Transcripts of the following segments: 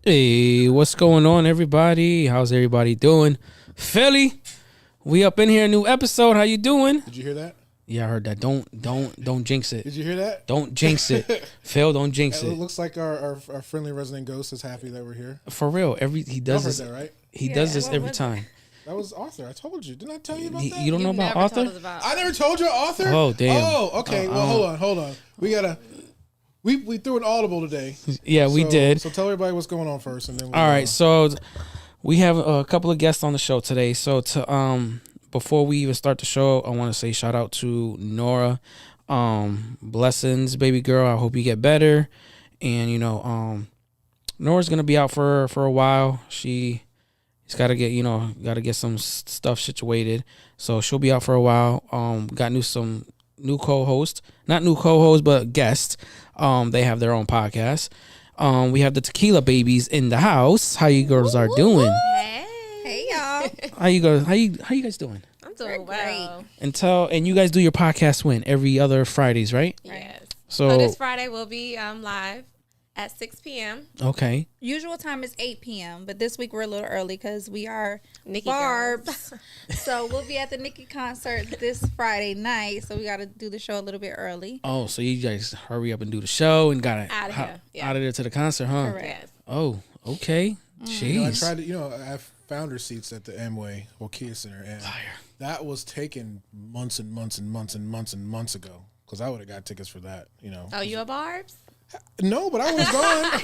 Hey, what's going on, everybody? How's everybody doing? Philly, we up in here, new episode. How you doing? Did you hear that? Yeah, I heard that. Don't jinx it. Did you hear that? Don't jinx it. Phil, don't jinx It it. looks like our friendly resident ghost is happy that we're here. For real, he does Y'all this. heard that, right? He does this every time. That was Arthur. I told you. Didn't I tell you about that? You don't know about Arthur? I never told you Arthur. Oh, damn. Oh, okay. Well, hold on. We threw an audible today. Yeah, we did. So tell everybody what's going on first, and then All right, so we have a couple of guests on the show today. So before we even start the show, I want to say shout out to Nora. Blessings, baby girl. I hope you get better. And Nora's gonna be out for a while. She's got to get some stuff situated. So she'll be out for a while. Got some new co-host, not new co-host, but guest. They have their own podcast. We have the Tequila babies in the house. How you girls are doing? Hey y'all. How you guys doing? I'm doing well. And you guys do your podcast when? Every other Fridays, right? Yes. So this Friday we'll be live at 6 p.m. Okay. Usual time is 8 p.m., but this week we're a little early because we are Nikki Barbs. So we'll be at the Nikki concert this Friday night, so we got to do the show a little bit early. Oh, so you guys hurry up and do the show and got Out of here. Yeah. out of there to the concert, huh? Correct. Yes. Oh, okay. Jeez. I tried to. I have founder seats at the Amway Kia Center, and that was taken months and months and months and months and months ago. Because I would have got tickets for that. Oh, you a Barbs? No, but I was gone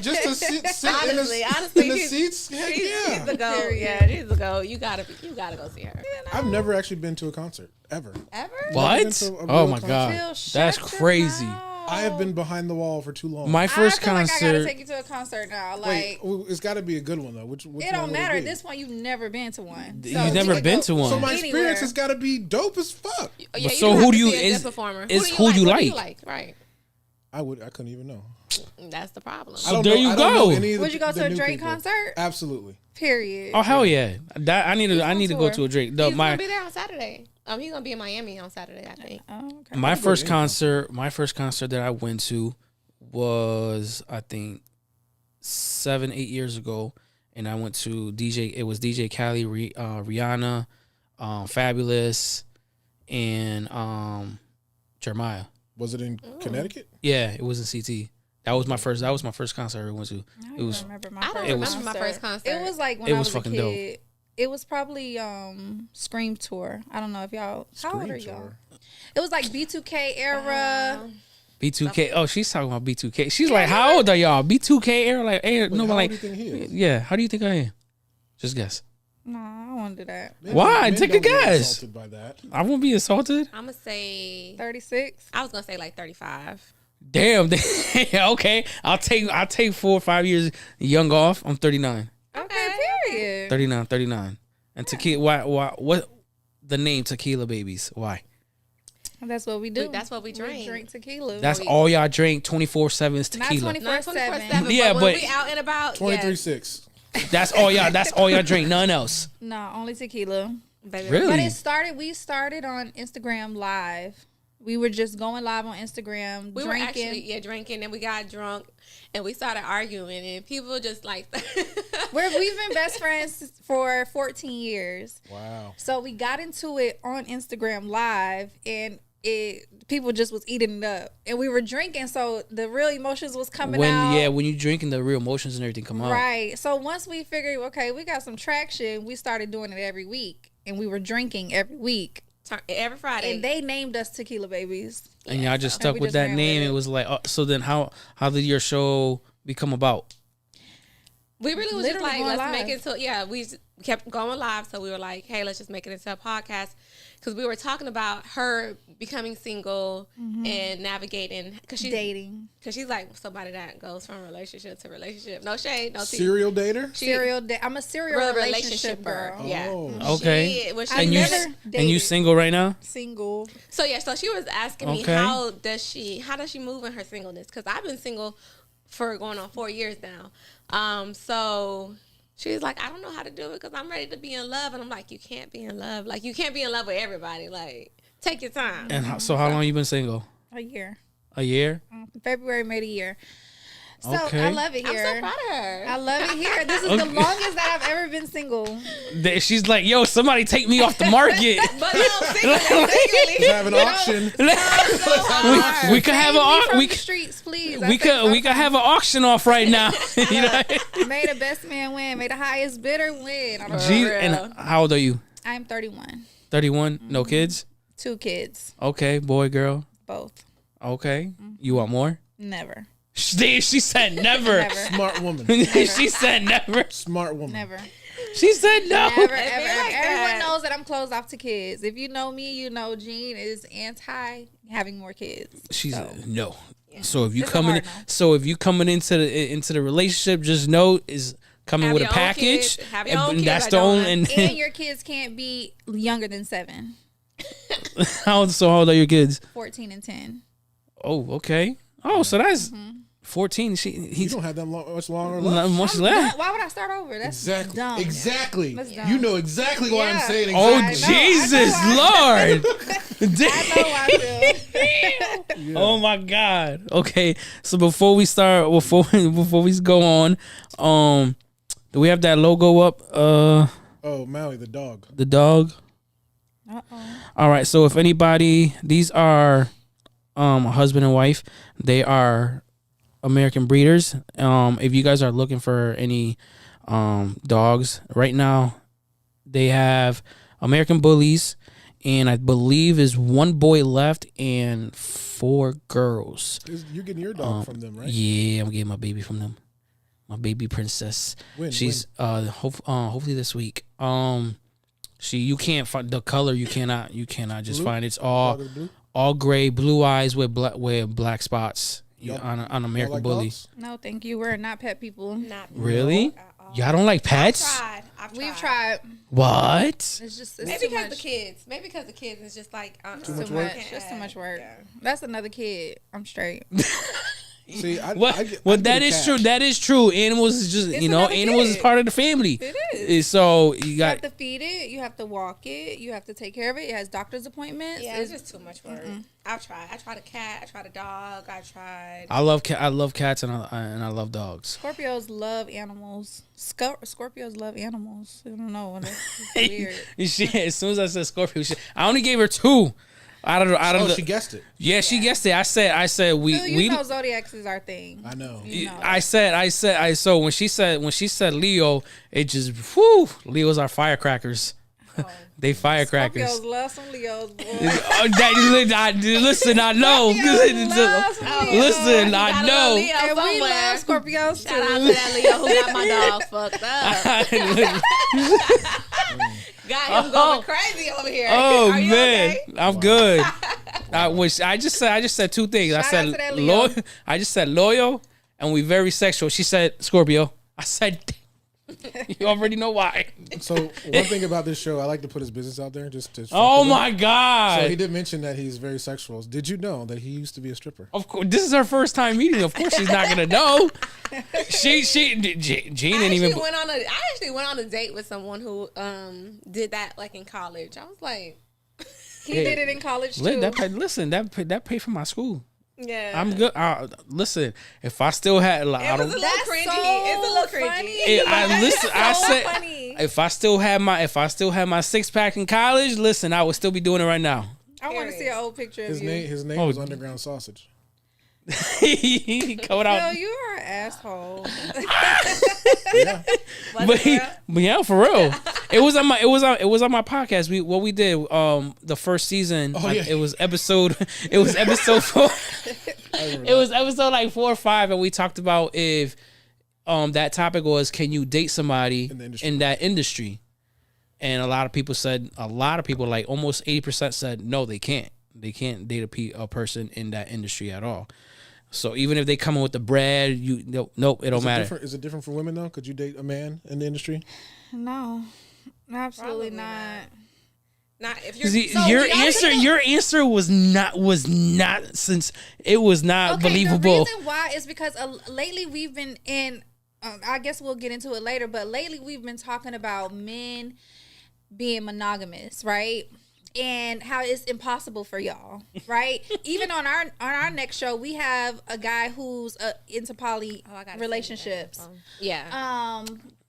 just to sit Honestly, in the seats. Heck She's yeah. the go. Yeah, she's the go. You gotta go see her. I've never actually been to a concert ever. Ever? What? been to a Oh real my concert. god, Phil, that's shut your crazy. mouth. I have been behind the wall for too long. My first I feel like I concert. gotta take you to a concert now. Wait, Like, it's got to be a good one though. Which it one don't would matter. It At be? this point, you've never been to one. You've never been to one. So my anywhere. experience has got to be dope as fuck. Oh, yeah, So you who have do to you- see a good is- performer? is Who who do you What do like? Right. I couldn't even know. That's the problem. So there you go. Would you go to a Drake concert? Absolutely. Period. Oh hell yeah! That I need to go tour. to a Drake. He's gonna be there on Saturday. He's gonna be in Miami on Saturday, I think. Oh, okay. My first concert that I went to was I think 7-8 years ago, and I went to DJ. It was DJ Khaled, Rihanna, Fabulous, and Jeremiah. Was it in Connecticut? Yeah, it was in CT. That was my first concert I ever went to. I It was remember I don't remember my first concert. It was like when It I was was a fucking kid. It was probably Scream Tour. I don't know if y'all. How old are Scream y'all? Tour. It was like B2K era. B2K. Oh, she's talking about B2K. She's like, how old are y'all? B2K era? Like, Wait, no, how but old like, do you think he is? yeah. How do you think I am? Just guess. No, I don't want to do that. Why? Men Take a don't get guess. insulted by that. I won't be insulted. I'm gonna say 36. I was gonna say like 35. Damn. Okay. I'll take 4 or 5 years young off. I'm 39. Okay, period. 39. And Tequila. Why? What? The name Tequila Babies. Why? That's what we do. That's what we drink. We drink tequila. That's all y'all drink 24/7 is Not tequila. 24/7. Yeah, but but- when we out and about, 23-6. That's all y'all. That's all y'all drink. None else. No, only tequila. baby. Really? But we started on Instagram Live. We were just going live on Instagram, We drinking. were actually drinking, and we got drunk, and we started arguing, and people just like We've been best friends for 14 years. Wow. So we got into it on Instagram Live, and people just was eating it up, and we were drinking, so the real emotions was coming out. When you drinking, the real emotions and everything come out. Right. So once we figured, okay, we got some traction, we started doing it every week, and we were drinking every week. every Friday. And they named us Tequila Babies. And y'all just stuck we with just that ran name. with It it. was like, so then how did your show become about? We really was Literally just like, going let's make live. it to, we kept going live. So we were like, hey, let's just make it into a podcast. Because we were talking about her becoming single and navigating because she's Dating. Because she's like somebody that goes from relationship to relationship. No shade, no tea. Serial dater? I'm a serial relationship girl. Yeah. Oh. Okay. I And you never and you dated. single right now? Single. So yeah, so she was asking me Okay. how does she move in her singleness? Because I've been single for going on 4 years now. So she's like, I don't know how to do it because I'm ready to be in love, and I'm like, you can't be in love. Like you can't be in love with everybody. Like take your time. And how long you been single? A year. A year? February made a year. So Okay. I love it I'm here. so proud of her. I love it here. This is the longest that I've ever been single. She's like, yo, somebody take me off the market. But no, secretly. Let's have an auction. we could have Save me from we the streets, please. we could have an auction off right now. You know? May the best man win. May the highest bidder win. I don't know. Gee, real. and how old are you? I'm 31. 31. No kids. 2 kids. Okay, boy, girl. Both. Okay, you want more? Never. She said never. Never. Smart woman. She said never. Smart woman. Never. She said no. Never, ever, like ever. that. Everyone knows that I'm closed off to kids. If you know me, you know Jean is anti having more kids. She's So, no. So if you It's a coming, hard no. so if you coming into the relationship, just know is coming Have with a your own package. kids. Have your own kids, That's I the don't only. And and your kids can't be younger than 7, how old are your kids? 14 and 10. Oh, okay. Oh, so that's 14. You He's don't have that much longer not left. much I'm left. done. Why would I start over? That's Exactly. dumb. Exactly. That's dumb. You know exactly why I'm Yeah. saying it. Oh, Exactly. Jesus, Lord. I know I do. Oh my God. Okay. So before we go on, do we have that logo up? Oh, Maui, the dog. The dog. Uh-oh. All right. So if anybody, these are a husband and wife. They are American breeders. If you guys are looking for any dogs right now, they have American bullies, and I believe is 1 boy left and 4 girls. You're getting your dog from them, right? Yeah, I'm getting my baby from them. My baby princess. She's hopefully this week. You can't find the color. You cannot just Blue? find it's Dog is blue? all gray, blue eyes with black spots. Y'all- On American like Bully. dogs? No, thank you. We're not pet people. Not Really? at all. Y'all don't like pets? I've We've tried. What? It's just it's Maybe too because much. the kids. Maybe because the kids is just like Too much Too work? much. Just too much work. Yeah. That's another kid. I'm straight. See, Well, that is true. That is true. Animals is just It's animals another is kid. part of the family. It is. So you You got have to feed it. You have to walk it. You have to take care of it. It has doctor's appointments. Yeah, it's just too much work. I've tried. I tried a cat. I tried a dog. I tried. I love cats and I love dogs. Scorpios love animals. Scorpios love animals. I don't know. That's weird. As soon as I said Scorpio, I only gave her 2. Out of the, she guessed it. yeah, she guessed it. I said we Phil, you know zodiacs is our thing. I know. You know. I said so when she said Leo, it just whew, Leo's are firecrackers. They firecrackers. Scorpios love some Leos. Boy. Listen, I know. Scorpios love some Leos. Listen, You I got a know. little Leo And we somewhere. love Scorpios Shout out too. to that Leo who got my dog fucked up. Got him going crazy over here. Oh Are you man, okay? I'm good. I just said 2 things. Shout I said out to that Leo. loyal. I just said loyal, and we very sexual. She said Scorpio. I said you already know why. So one thing about this show, I like to put his business out there. Just to Oh fuck with my him. God. So he did mention that he's very sexual. Did you know that he used to be a stripper? Of course, this is her first time meeting. Of course, she's not gonna know. Jean didn't even. I actually went on a date with someone who did that like in college. I was like, He did it in college too. That paid for my school. yeah, I'm good. Listen, if I still had, like, I It was a don't. little That's cringy. so It's a little cringy. funny. I so said, funny. if I still had my 6-pack in college, listen, I would still be doing it right now. I want to see an old picture of His you. name Oh. was Underground Sausage. Coming Yo, out, you are an asshole. Yeah. but yeah, for real. It was on my podcast. We did the first season. Oh, yeah. It was episode 4. It was episode like 4 or 5, and we talked about if that topic was, can you date somebody In the industry. in that industry? And a lot of people like almost 80% said no, they can't. They can't date a person in that industry at all. So even if they come in with the bread, nope, it don't matter. Is it different for women though? Could you date a man in the industry? No, absolutely Probably not. Not if you're. See, So your answer was not since it was not believable. The reason why is because lately we've been in. I guess we'll get into it later, but lately we've been talking about men being monogamous, right? And how it's impossible for y'all, right? Even on our next show, we have a guy who's into poly relationships. Yeah.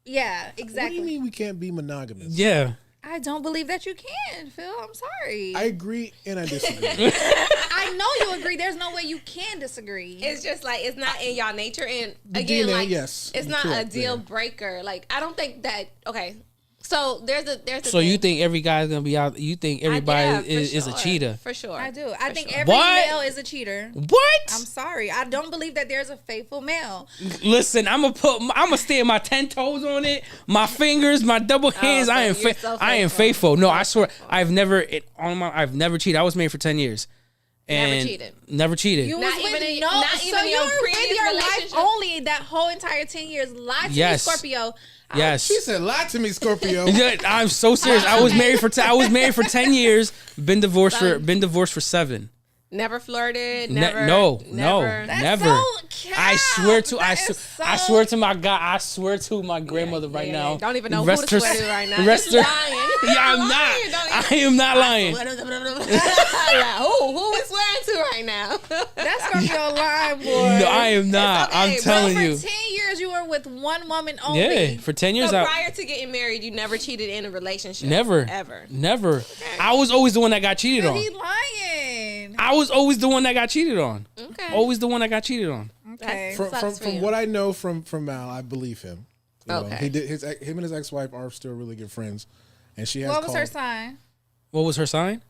Yeah, exactly. What do you mean we can't be monogamous? Yeah. I don't believe that you can, Phil. I'm sorry. I agree and I disagree. I know you agree. There's no way you can disagree. It's just like it's not in y'all nature, and The again, DNA, like yes, it's not correct, a deal yeah. breaker. Like I don't think that. Okay, so there's a So you think every guy's gonna be out? You think everybody is a cheater? For sure. I do. I think sure. every What? male is a cheater. What? I'm sorry. I don't believe that there's a faithful male. Listen, I'm gonna stand my 10 toes on it. My fingers, my double hands. so I am you're so I am faithful. No, I swear, I've never cheated. I was married for 10 years. And Never cheated. Never cheated. You Not was even with in- no. not So even in you your were with previous your life relationship? only that whole entire 10 years. Lie to Yes. me, Scorpio. Yes. She said, "Lie to me, Scorpio." Yeah, I'm so serious. I was married for 10 years. Been divorced for 7. Never flirted. Ne- Never. no. That's Never. so cap. I swear to That is I so- swear to my God. I swear to my grandmother right now. Don't even know Rest who to her- swear to right now. rest Just her- lying. Yeah, I'm Lying. not. Don't I am not lying. Like, who is swearing to right now? That's Scorpio line, boy. No, I am not. okay, I'm but telling For you. 10 years, you were with one woman only. Yeah, for 10 years. So prior to getting married, you never cheated in a relationship. Never. Ever. Never. I was always the one that got cheated But on. he lying. I was always the one that got cheated on. Okay. Always the one that got cheated on. Okay. That's- From Sucks for you. what I know from Mal, I believe him. You know, Okay. he did him and his ex-wife are still really good friends, and she has. What was her called- sign? What was her sign?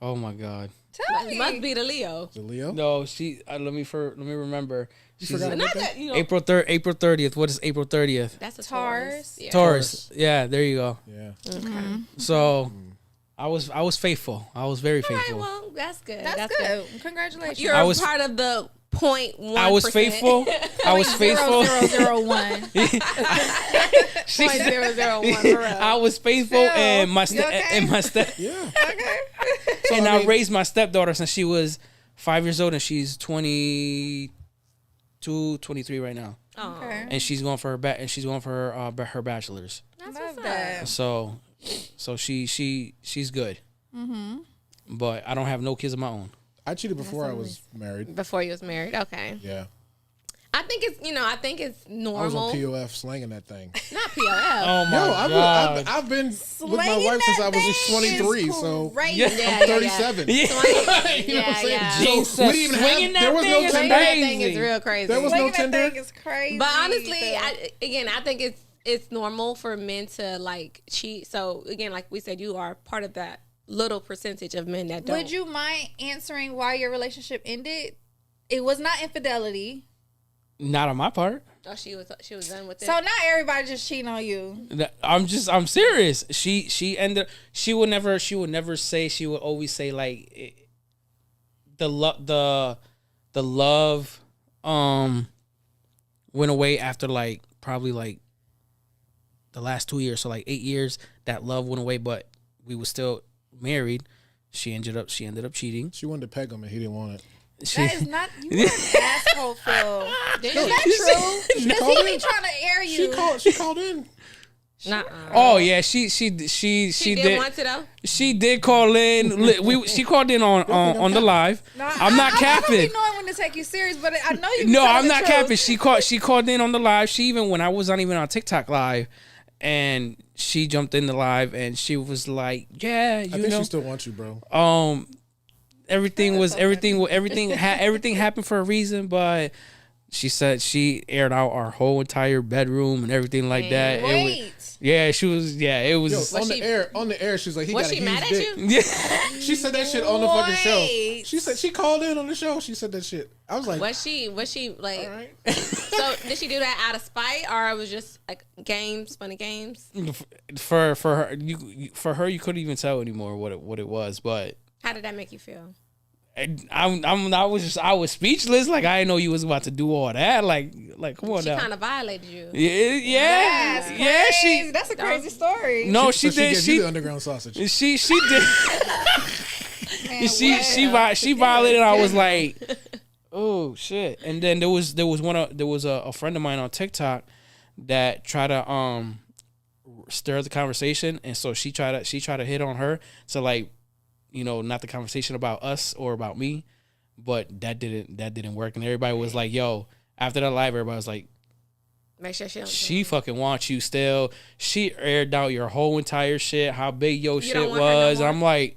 Oh my God. Tell me. Must be the Leo. Is it Leo? No, she. Let me remember. She's forgot Not that, you know. April 30th. What is April 30th? That's a Taurus. Taurus. Yeah. Taurus. Yeah, there you go. Yeah. So, I was faithful. I was very All right, faithful. well, that's good. That's good. Congratulations. You're I was- part of the 0.1%. I was faithful. I was faithful. 0.001. She said- 0.001 for real. I was faithful, Phil, and my you okay? step, Yeah. Okay. So, and I mean, raised my stepdaughter since she was 5 years old, and she's 23 right now, Oh, Okay. and she's going for her bachelor's. that's Love what's that. up. So she's good. But I don't have no kids of my own. I cheated before I was married. Before you was married, okay. Yeah. I think it's I was normal. on POF slanging that thing. Not POF. Oh my Yo, God. I've been with my Slanging wife since I that was thing 23, is so crazy. Yeah. Yeah, I'm yeah, 37. Yeah. You know what I'm saying? yeah. Gene So said we didn't even swinging have, there was that no thing is Tinder. That thing crazy. is real crazy. There was no Slinging that Tinder. thing is crazy. But honestly, Phil. I think it's normal for men to like cheat. So again, like we said, you are part of that little percentage of men that don't. Would you mind answering why your relationship ended? It was not infidelity. Not on my part. Oh, she was done with it. So not everybody just cheating on you. I'm serious. She would never say, she would always say like the love went away after like probably like the last 2 years, so like 8 years that love went away, but we were still married. She ended up cheating. She wanted to peg him and he didn't want it. That is not. You are an asshole, Phil. Did Is she? that true? She Because called he be in. trying to air you. She called in. Nuh-uh. Oh yeah, she She did did want to though. she did call in. She called in on the live. No, I'm not I capping. don't be knowing when to take you serious, but I know you. be No, telling I'm the not truth. capping. She called in on the live. She even when I was not even on TikTok live, and she jumped in the live and she was like, "Yeah, I think know, she still wants you, bro. everything happened for a reason." But she said she aired out our whole entire bedroom and everything like that. It was, Wait. yeah, she was. Yeah, it was. Yo, Was on the air, she's like, he Was got a she huge mad at dick. you? Yeah. She said that shit on the fucking show. Wait. She said she called in on the show. She said that shit. I was like, Was she like? all right. So did she do that out of spite, or it was just like games, funny games? For her, you couldn't even tell anymore what it was. But How did that make you feel? I was speechless. Like I didn't know you was about to do all that. Like come on She now. kind of violated you. Yeah. She. That's a crazy story. No, So she did. gave you the underground sausage. She did. Man, she violated. I was like, oh shit. And then there was a friend of mine on TikTok that tried to stir the conversation, and so she tried to hit on her. So like, not the conversation about us or about me, but that didn't work. And everybody was like, yo, after that live, everybody was like, Make sure she fucking wants you still. She aired out your whole entire shit, how big your shit don't want her no was. more? I'm like,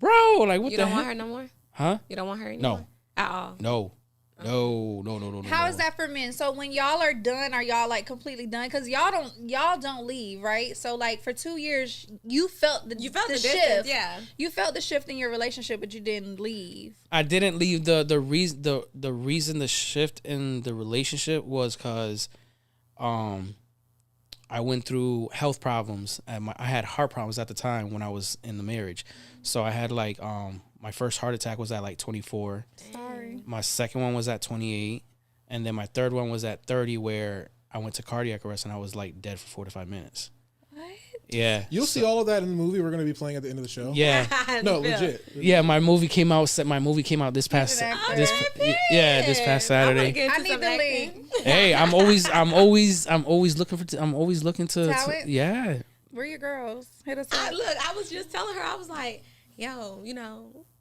bro, like what You the don't heck? want her no more? Huh? You don't want her anymore? No. At all? No. How is that for men? So when y'all are done, are y'all like completely done? Because y'all don't leave, right? So like for 2 years, you felt the distance, shift. yeah. You felt the shift in your relationship, but you didn't leave. I didn't leave. The reason the shift in the relationship was because I went through health problems. I had heart problems at the time when I was in the marriage. So I had like my first heart attack was at like 24. Sorry. My second one was at 28, and then my third one was at 30, where I went to cardiac arrest and I was like dead for 45 minutes. What? Yeah. You'll see all of that in the movie we're going to be playing at the end of the show. Yeah. No, legit. Yeah, my movie came out this past this past Saturday. I need the link. Hey, I'm always looking to Talent? yeah. Where your girls? Hit us up. Look, I was just telling her, I was like, yo,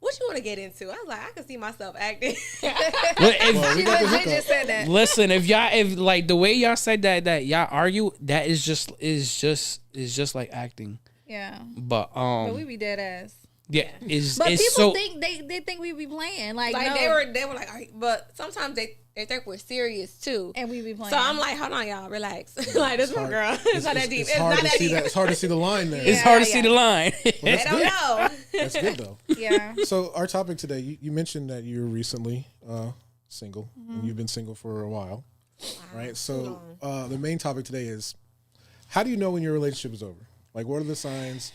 what you want to get into? I was like, I can see myself acting. Well, we got the She hookup. just said that. Listen, if like the way y'all said that y'all argue, that is just like acting. Yeah. But But we be dead ass. yeah, it's But it's people so think they think we be playing like no. they were like, all right. But sometimes they think we're serious too. And we be playing. So I'm like, hold on, y'all, relax. Like this one girl, it's not that deep. It's hard to see that. It's hard to see the line there. it's hard to see the line. They don't know. That's good though. yeah. So our topic today, you mentioned that you're recently single, and you've been single for a while, right? So the main topic today is, how do you know when your relationship is over? Like, what are the signs?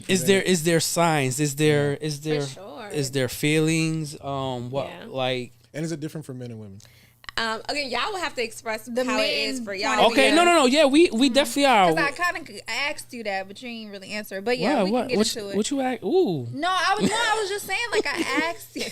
Is there signs? Is there sure. is there feelings? Yeah. Like? And is it different for men and women? Again, y'all will have to express The how it men is for y'all. Okay, no. Yeah, we definitely are. Because I kind of asked you that, but you didn't really answer. But yeah, we can get into it. What you ask? Ooh. No, I was just saying, like I asked you.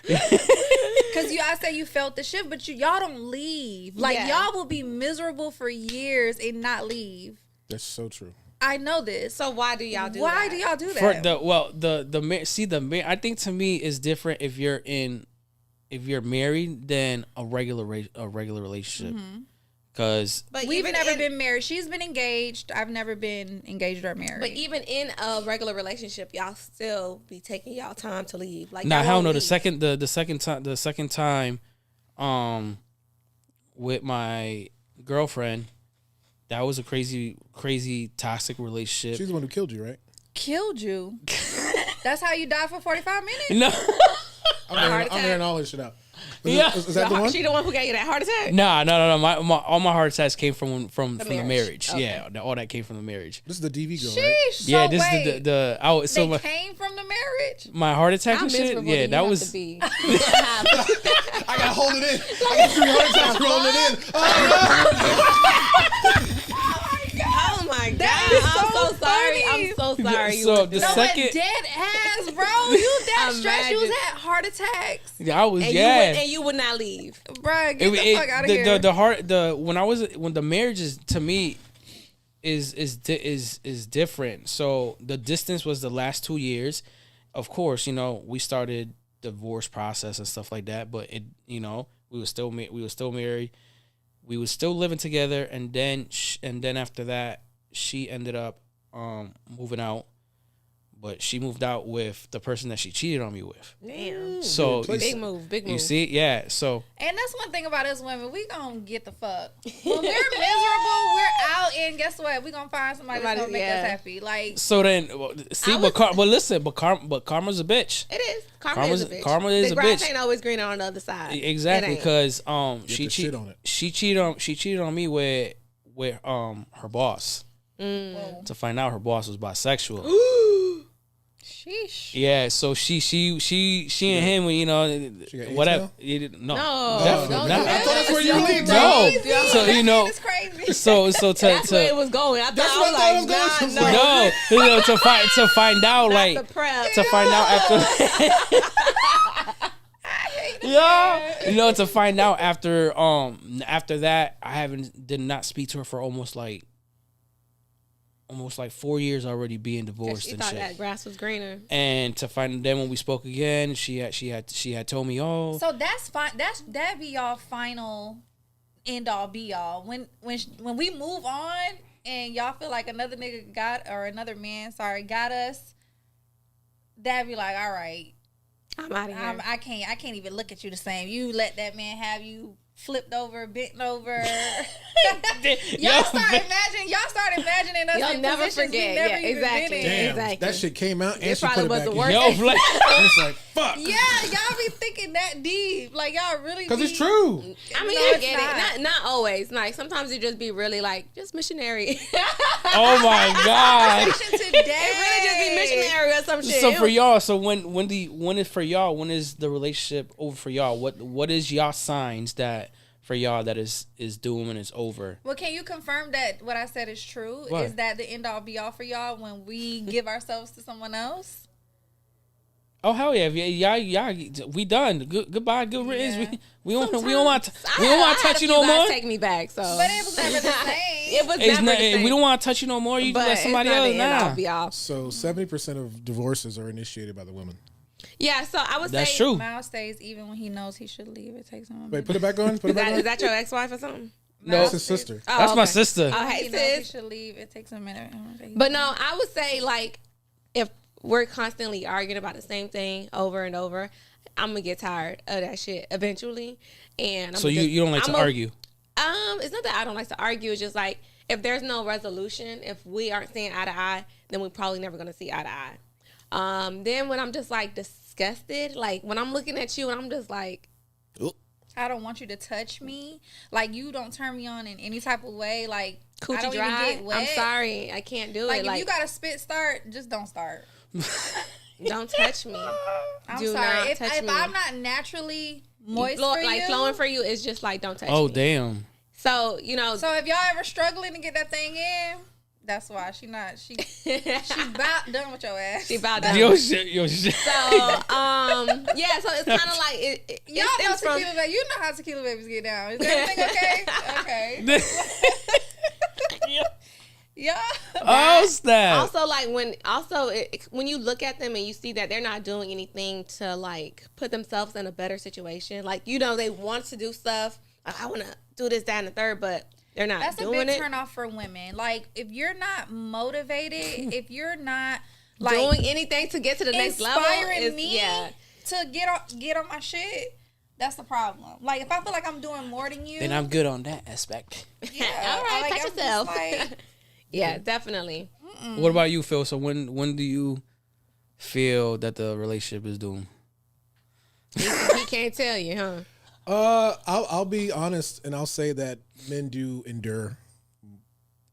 Because I said you felt the shift, but y'all don't leave. Like y'all will be miserable for years and not leave. That's so true. I know this. So why do y'all do that? Why do y'all do that? For the I think to me is different if you're married than a regular relationship. Because But we've even never been married. She's been engaged. I've never been engaged or married. But even in a regular relationship, y'all still be taking y'all time to leave. Like nah, y'all hell won't no. leave. The second time, with my girlfriend, that was a crazy toxic relationship. She's the one who killed you, right? Killed you. That's how you died for 45 minutes? No. I'm hearing all this shit out. Yeah. Is that the one? She the one who gave you that heart attack? No. All my heart attacks came from the marriage. marriage. Okay. Yeah, all that came from the marriage. This is the DV girl, Sheesh. right? So Yeah, this wait, is the so they my, came from the marriage? my heart attack How and shit. miserable Yeah, do you that have was. to be? I gotta hold it in. I got 3 heart attacks rolling it in. Oh my god! That I'm is so so sorry. funny. I'm so sorry. You So went the through that. second- Dead ass, bro. You that stressed. You was Imagine. at heart attacks. Yeah, I was. and Yeah. you would not leave. Bruh, get the fuck out of here. When the marriage is, to me, is different. So the distance was the last 2 years. Of course, we started divorce process and stuff like that, but we were still married. We were still living together, and then after that, she ended up moving out. But she moved out with the person that she cheated on me with. Damn. So Big move. you see, yeah. So And that's one thing about us women. We gonna get the fuck. When we're miserable, we're out, and guess what? We gonna find somebody that's gonna make us happy. Like, so then see, but listen, but karma's a bitch. It is. Karma is a bitch. Karma is the a grass bitch. ain't always greener on the other side. Exactly, It ain't. because the shit on it. she cheated on me with her boss. whoa. To find out her boss was bisexual. Sheesh. Yeah, so she and him, you know, whatever. No, definitely not. I thought that's where you were leading. No, so you know, It's crazy. so That's where it was going. I That's thought what I was like, going nah, to. no. no, to find out Not like the prep. to find out after. Yeah, you know, to find out after that, I did not speak to her for almost like 4 years already, being divorced She and thought shit. that grass was greener. And to find then when we spoke again, she had told me, oh, So that's fine. That be y'all final end all be all. When we move on and y'all feel like another nigga another man got us, that'd be like, all right, I'm out of here. I can't even look at you the same. You let that man have you flipped over, bent over. y'all start imagining us You'll in never positions we forget. never Yeah, even exactly. been in. Damn, Exactly. that shit came out and It she put probably it was back the in. worst. yo, like, And it's like, fuck. Yeah, y'all be thinking that deep. Like y'all really Because it's be- true. I mean, No, I it's get not. it. Not always. Like sometimes you just be really like just missionary. oh my god. Today. It really just be missionary or some shit. So for y'all, so when is for y'all? When is the relationship over for y'all? What is y'all signs that for y'all that is doom and it's over? Well, can you confirm that what I said is true? What? Is that the end all be all for y'all when we give ourselves to someone else? Oh hell yeah, we done. Goodbye, good riddance. Yeah. We don't Sometimes want to I touch had you a no few guys more. Take me back. So, But it was never the same. it was It's never not, the same. we don't want to touch you no more. You but just let somebody it's not else the end all now. be all. So 70% of divorces are initiated by the women. Yeah. So I would That's say true. Miles stays even when he knows he should leave. It takes him a Wait, put it back on. Put it back Is on. that your ex-wife or something? No, That's his sister. Oh, that's my okay. sister. Oh, hey he knows he sis. should leave. It takes a minute. But no, I would say like if we're constantly arguing about the same thing over and over, I'm gonna get tired of that shit eventually. And So you don't like to argue? It's not that I don't like to argue. It's just like if there's no resolution, if we aren't seeing eye to eye, then we're probably never gonna see eye to eye. Then when I'm just like disgusted, like when I'm looking at you and I'm just like, I don't want you to touch me. Like you don't turn me on in any type of way. Like I coochie don't dry. even get wet. I'm sorry, I can't do Like it. if you got a spit start, just don't start. Don't touch me. I'm Do sorry. not If touch me. I'm not naturally moist for like you, flowing for you, it's just like don't touch Oh me. damn. So you know, So if y'all ever struggling to get that thing in, that's why she about done with your ass. she about done. Yo shit. So yeah, so it's kind of like Y'all know tequila baby. You know how tequila babies get down. Is everything okay? Okay. Yeah. Oh snap. Also, like when you look at them and you see that they're not doing anything to like put themselves in a better situation, like you know they want to do stuff. Like, I want to do this, that, and the third, but they're not That's doing a big it. turn off for women. Like if you're not motivated, if you're not like Doing anything to get to the next level inspiring is me to get on my shit, that's the problem. Like if I feel like I'm doing more than you, Then I'm good on that aspect. Yeah, all right, like, touch I'm just yourself. like, Yeah, definitely. What about you, Phil? So when do you feel that the relationship is doomed? He can't tell you, huh? I'll be honest and I'll say that men do endure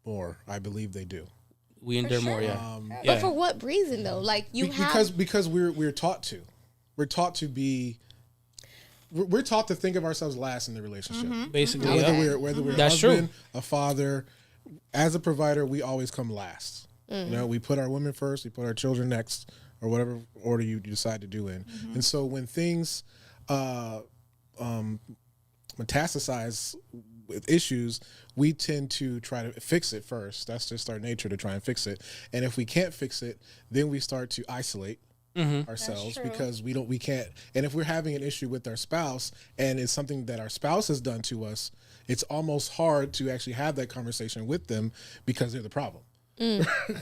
more. I believe they do. We endure more, yeah. But for what reason though? Like Because we're taught to. We're taught to be. We're taught to think of ourselves last in the relationship. Basically, Whether we're a That's husband, a father, as a provider, we always come last. You know, we put our women first, we put our children next, or whatever order you decide to do in. And so when things metastasize with issues, we tend to try to fix it first. That's just our nature to try and fix it. And if we can't fix it, then we start to isolate ourselves because we can't. And if we're having an issue with our spouse and it's something that our spouse has done to us, it's almost hard to actually have that conversation with them because they're the problem.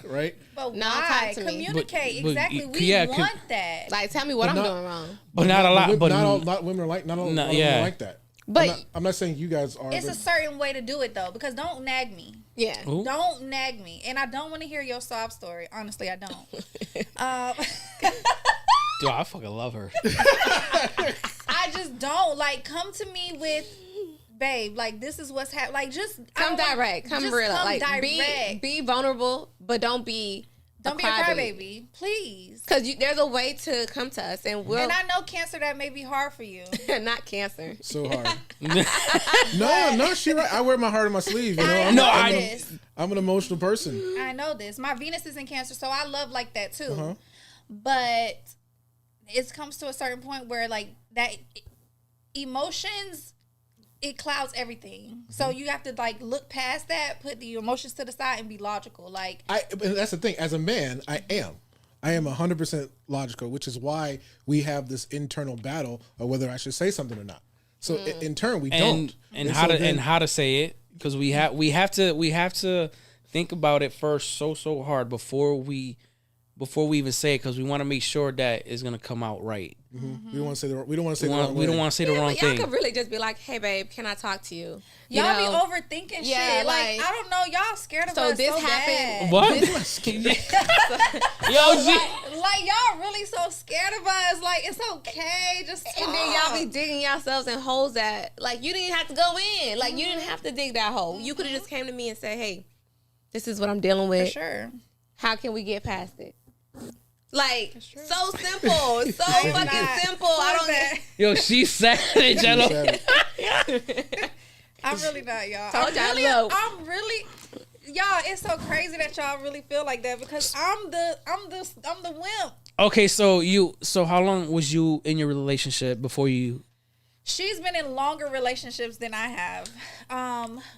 Right? but No, why? talk to me. Communicate. But Exactly. We yeah, want that. like tell me what I'm not- doing wrong. But not a lot. But not women are like not all women yeah. are like that. But I'm not saying you guys are. It's but a certain way to do it though, because don't nag me. Yeah. Ooh. Don't nag me, and I don't want to hear your sob story. Honestly, I don't. Dude, I fucking love her. I just don't like. Come to me with, babe. Like this is what's happening. Like just Come I don't want- direct. Come just real. Come Like direct. be vulnerable, but don't be Don't be a crybaby, please. Because there's a way to come to us, and And I know cancer that may be hard for you. not cancer. So hard. No, she right. I wear my heart on my sleeve. You know, I'm an emotional person. I know this. My Venus is in Cancer, so I love like that too. But it comes to a certain point where like that emotions, it clouds everything. So you have to like look past that, put the emotions to the side, and be logical. Like and that's the thing. As a man, I am 100% logical, which is why we have this internal battle of whether I should say something or not. So in turn, we don't. And how to say it, because we have to think about it first so hard before we even say it, because we want to make sure that it's gonna come out right. We don't want to say the wrong But y'all thing. could really just be like, "Hey, babe, can I talk to you?" y'all be overthinking shit. Like I don't know, y'all scared of so us this so happened. bad. What? Yo, Like y'all really so scared of us. Like it's okay, just talk. And then y'all be digging yourselves in holes that like you didn't have to go in. Like you didn't have to dig that hole. You could have just came to me and said, "Hey, this is what I'm dealing with. For sure. How can we get past it?" Like so simple, so fucking simple. I don't get. yo, she said it, Jello. I'm really not, y'all. Told y'all I'm really, y'all. It's so crazy that y'all really feel like that because I'm the wimp. Okay, so how long was you in your relationship before you? She's been in longer relationships than I have,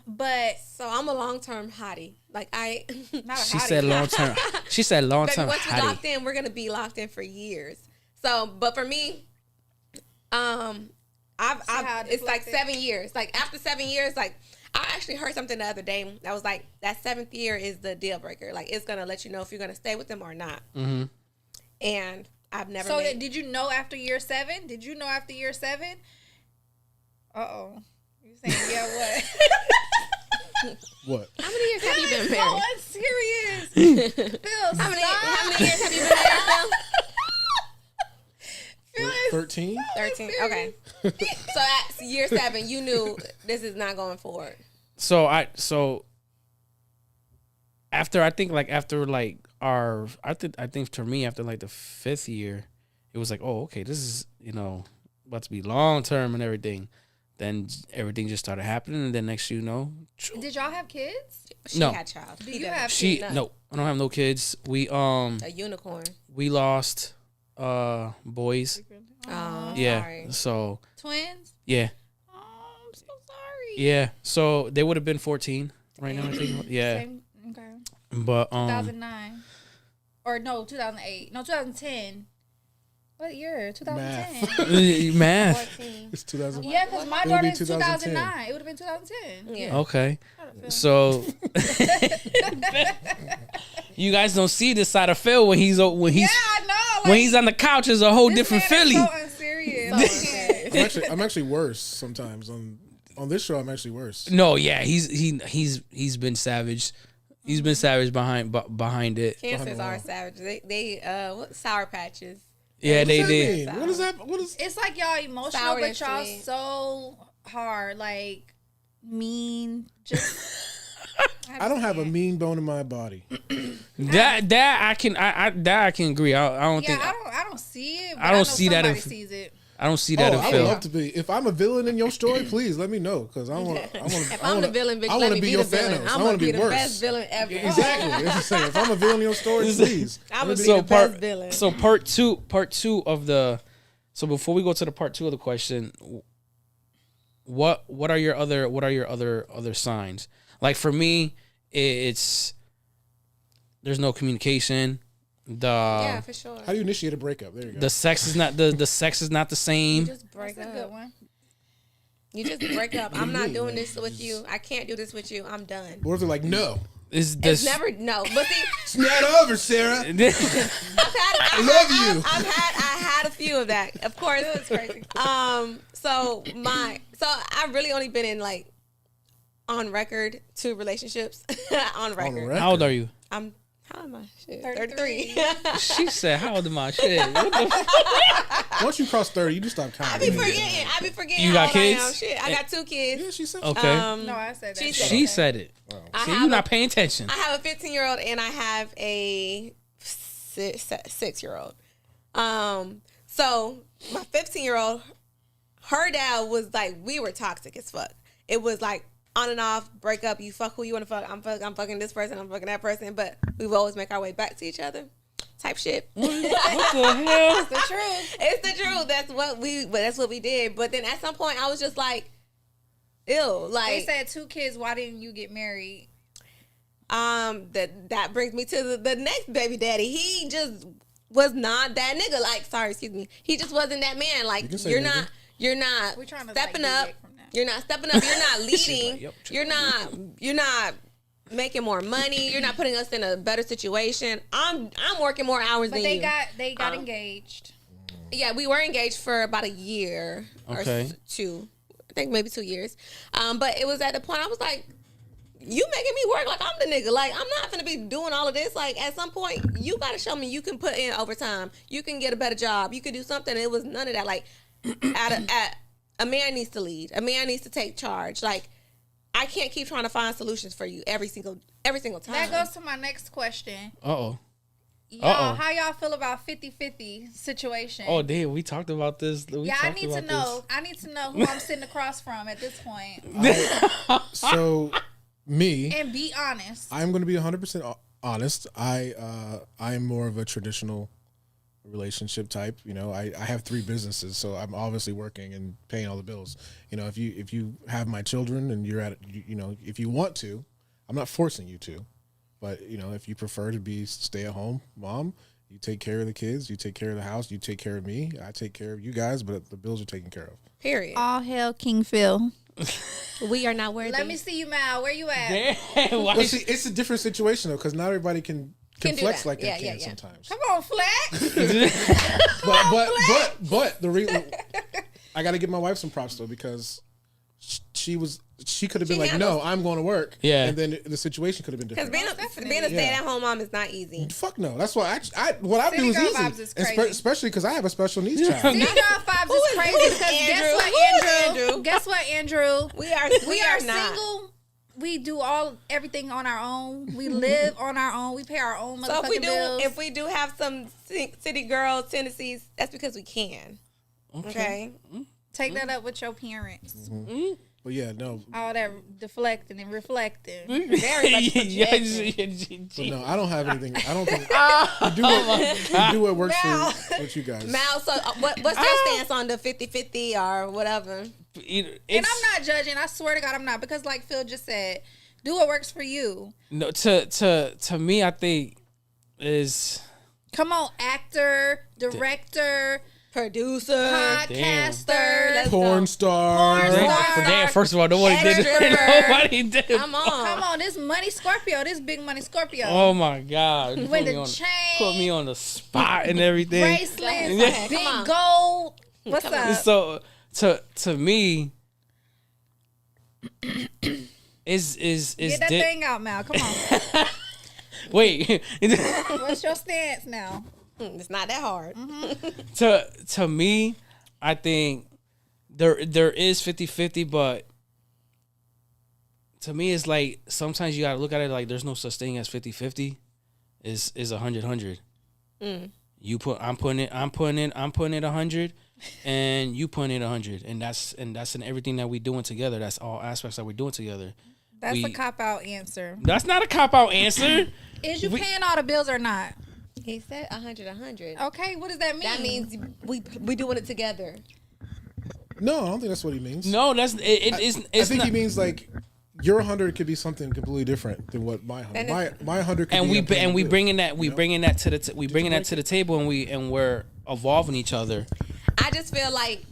but So I'm a long-term hottie. Like I, not a She hottie. said long term. She said long baby, term. once we locked in, we're gonna be locked in for years. So, but for me, it's like 7 years. Like after 7 years, like I actually heard something the other day that was like that 7th year is the deal breaker. Like it's gonna let you know if you're gonna stay with them or not. Mm-hmm. And I've never. So did you know after year 7? Did you know after year 7? You saying yeah? What? What? How many years have you been married? So unserious. Phil, How many years have you been married, Phil? 13? 13. Okay. So at year 7, you knew this is not going forward. So after I think for me after like the 5th year, it was like, oh, okay, this is about to be long term and everything. Then everything just started happening, and then next you know. Did y'all have kids? She No. had child. Do you have She kids? no, I don't have no kids. We A unicorn. we lost boys. Oh, Yeah. sorry. So Twins? yeah. Oh, I'm so sorry. Yeah. So they would have been 14 right now, I think. Yeah. Same, okay. But 2009. Or no, 2008. No, 2010. What year? 2010. math. 14. It's 2000. Yeah, because my It would be daughter's 2010. 2009. It would have been 2010. Yeah. Okay. So you guys don't see this side of Phil when he's Yeah, I know. Like, when he's on the couch is a whole different man Philly. is so unserious. I'm actually worse sometimes on this show. I'm actually worse. No, yeah, he's been savage. He's been savage behind it. Cancers are savage. They what Sour Patches. Yeah, they What does that did. mean? What is that? What is? It's like y'all emotional, Sour but and y'all sweet. so hard. Like, mean. Just. I don't have a mean bone in my body. That I can agree. I don't think I don't see it. But I don't know see that somebody if- sees it. I don't see that in I would Phil. love to be. If I'm a villain in your story, please let me know because I want. If I'm the villain, bitch, I let want me to be be your the villain. Thanos. I'm I want to be the worse. best villain ever. Exactly. That's what I'm saying. If I'm a villain in your story, please. I'm gonna be So the best villain. So part two of the. So before we go to the part 2 of the question, what are your other signs? Like for me, it's there's no communication. Yeah, for sure. How do you initiate a breakup? There you go. The sex is not the sex is not the You same. just break That's a good up. one. You just break up. I'm not doing this with you. I can't do this with you. I'm done. What if they're like, no, It's It's never no. But see, it's not over, Sarah. I love you. I had a few of that. Of course, it's crazy. So I've really only been in like on record 2 relationships on record. How old are you? How am I? Shit, 33. 33. She said, "How old am I?" Shit. What the Once you cross 30, you just stop I counting. be forgetting. You how got old I am. kids? Shit, I got 2 kids. Yeah, she said. Okay. No, I said that. She said She said it. I See, have you're a- not paying attention. I have a 15-year-old and I have a 6-year-old. So my 15-year-old, her dad was like, we were toxic as fuck. It was like on and off, break up, you fuck who you want to fuck. I'm fucking this person, I'm fucking that person, but we would always make our way back to each other. Type shit. What the hell? It's the truth. It's the truth. That's what we did. But then at some point, I was just like, ew. Like They said 2 kids. Why didn't you get married? That brings me to the next baby daddy. He just was not that nigga. Like, sorry, excuse me. He just wasn't that man. Like, you're not We're trying to stepping like, up. deviate from that. You're not stepping up. You're not leading. Like, yep, you're not making more money. You're not putting us in a better situation. I'm working more hours But than they you. got engaged. Yeah, we were engaged for about a year Okay. or 2. I think maybe 2 years. But it was at the point I was like, you making me work like I'm the nigga. Like, I'm not gonna be doing all of this. Like, at some point, you gotta show me you can put in overtime. You can get a better job. You can do something. It was none of that. Like, a man needs to lead. A man needs to take charge. Like, I can't keep trying to find solutions for you every single time. That goes to my next question. Uh-oh. Y'all, how y'all feel about 50-50 situation? Oh, damn, we talked about this. I need to know. I need to know who I'm sitting across from at this point. So, me, And be honest. I'm going to be 100% honest. I'm more of a traditional relationship type. You know, I have 3 businesses, so I'm obviously working and paying all the bills. You know, if you have my children and you're you know, if you want to, I'm not forcing you to, but you know, if you prefer to be stay-at-home mom, you take care of the kids, you take care of the house, you take care of me, I take care of you guys, but the bills are taken care of. Period. All hail King Phil. We are not worthy. Let me see you, Mal. Where you at? Damn, why Well, see, it's a different situation though, because not everybody can do flex that. like that Yeah. sometimes. Come on, Flex. But the reason I got to give my wife some props though, because she could have been like, handles- no, I'm going to work. Yeah. And then the situation could have been Because different. being a stay-at-home mom is not easy. Fuck no. That's why what I do City is girl easy. vibes is And crazy. especially because I have a special needs child. City Girl Vibes is crazy because guess Andrew? what, Who is Andrew? Andrew? Guess what, Andrew? We are not single. We do everything on our own. We live on our own. We pay our own So motherfucking bills. if we do have some city girl tendencies, that's because we can. Okay. Take that up with your parents. But yeah, no. All that deflecting and reflecting. Very much projecting. But no, I don't have anything. I don't think you do what works Mal. for with you guys. Mal, so what's your stance on the 50-50 or whatever? And I'm not judging. I swear to God, I'm not. Because like Phil just said, do what works for you. No, to me, I think is Come on, actor, director, Producer, podcaster. let's Porn go. star. Porn star. damn. First of all, nobody did it. Extra. Nobody did it. Come on. Come on, this money Scorpio, this big money Scorpio. Oh my God! You With put me the on- chain, put me on the spot and everything. bracelets, Yeah. big Come on. gold. What's up? So to me, is Get that thing out, Mal. Come on. wait What's your stance now? It's not that hard. to me, I think there is 50-50, but to me it's like sometimes you gotta look at it like there's no such thing as 50-50. Is 100-100. I'm putting it 100, and you putting it 100, and that's in everything that we doing together. That's all aspects that we're doing together. That's a cop-out answer. That's not a cop-out answer. Is you paying all the bills or not? He said 100. Okay, what does that mean? That means we doing it together. No, I don't think that's what he means. No, that's it's I think not. he means like your 100 could be something completely different than what my 100. My 100 could and be we bill, bringing that you know? bringing that to the table, and we're evolving each other. I just feel like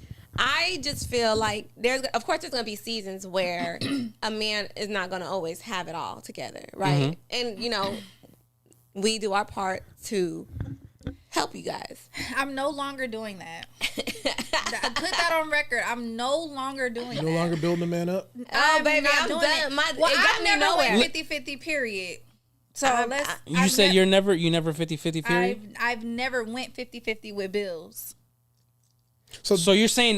there's gonna be seasons where a man is not gonna always have it all together, right? And you know, we do our part to help you guys. I'm no longer doing that. Put that on record. I'm no longer doing that. No longer building a man up. Oh, baby, not I'm doing done. it. Well, It got I've me never nowhere. went 50-50, period. So You said you're never 50-50 period. I've never went 50-50 with bills. So you're saying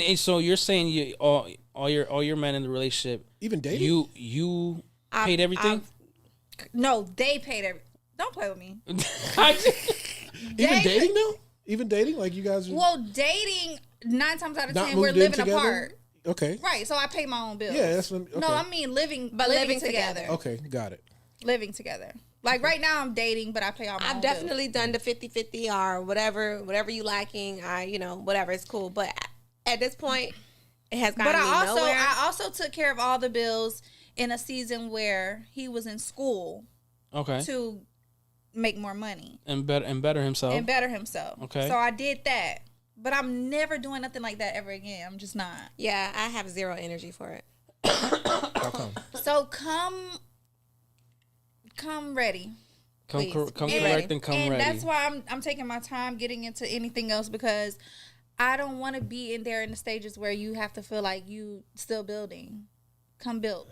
you all your men in the relationship, Even dating. you paid everything. No, they paid everything. Don't play with me. Even dating though? Even dating? Like you guys are Well, dating 9 times out of not 10 we're moved in living together? apart. Okay. Right, so I pay my own bills. Yeah, that's what okay. No, I mean living together. Okay, got it. Living together. Like right now I'm dating, but I pay all my own I've definitely done the 50-50 or whatever you liking. Whatever, it's cool. But at this point, it has gotten me nowhere. I also took care of all the bills in a season where he was in school. Okay. To make more money And better himself. Okay. So I did that. But I'm never doing nothing like that ever again. I'm just not. Yeah, I have zero energy for it. How come? So come ready. Come please. correct and come ready. And that's why I'm taking my time getting into anything else, because I don't want to be in there in the stages where you have to feel like you still building. Come build.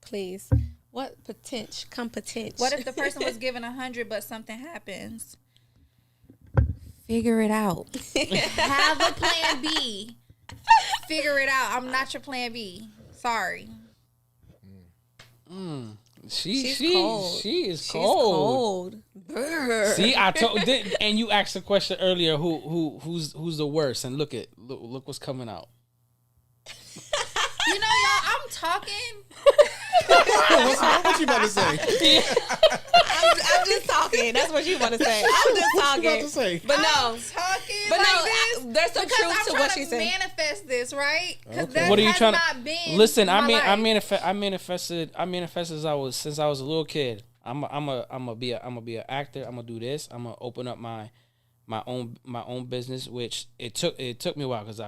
Please. What potential? Come potential. What if the person was given 100 but something happens? Figure it out. Have a plan B. Figure it out. I'm not your plan B. Sorry. She's cold. She is She's cold. cold. See, I told, and you asked the question earlier. Who's the worst? And look what's coming out. You know, y'all, I'm talking. What you about to say? I'm just talking. That's what you want to say. I'm just talking. What you about to say? But no. I'm talking But like no, this there's some because truth I'm to trying what she said. manifest this, right? Because Okay. that What are you has trying not to been listen? my life. I manifested since I was a little kid. I'm gonna be an actor. I'm gonna do this. I'm gonna open up my own business, which it took me a while, because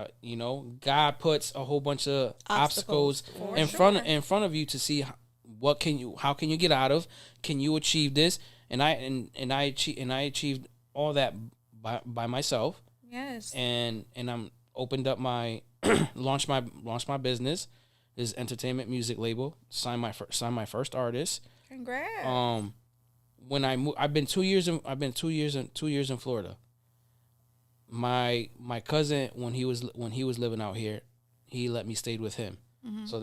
God puts a whole bunch of obstacles in front of you to see how can you get out of, can you achieve this, and I achieved all that by myself. Yes. And I'm opened up my launched my business, this entertainment music label, signed my first artist. Congrats. When I've been 2 years in Florida. My cousin, when he was living out here, he let me stay with him. Mm-hmm. So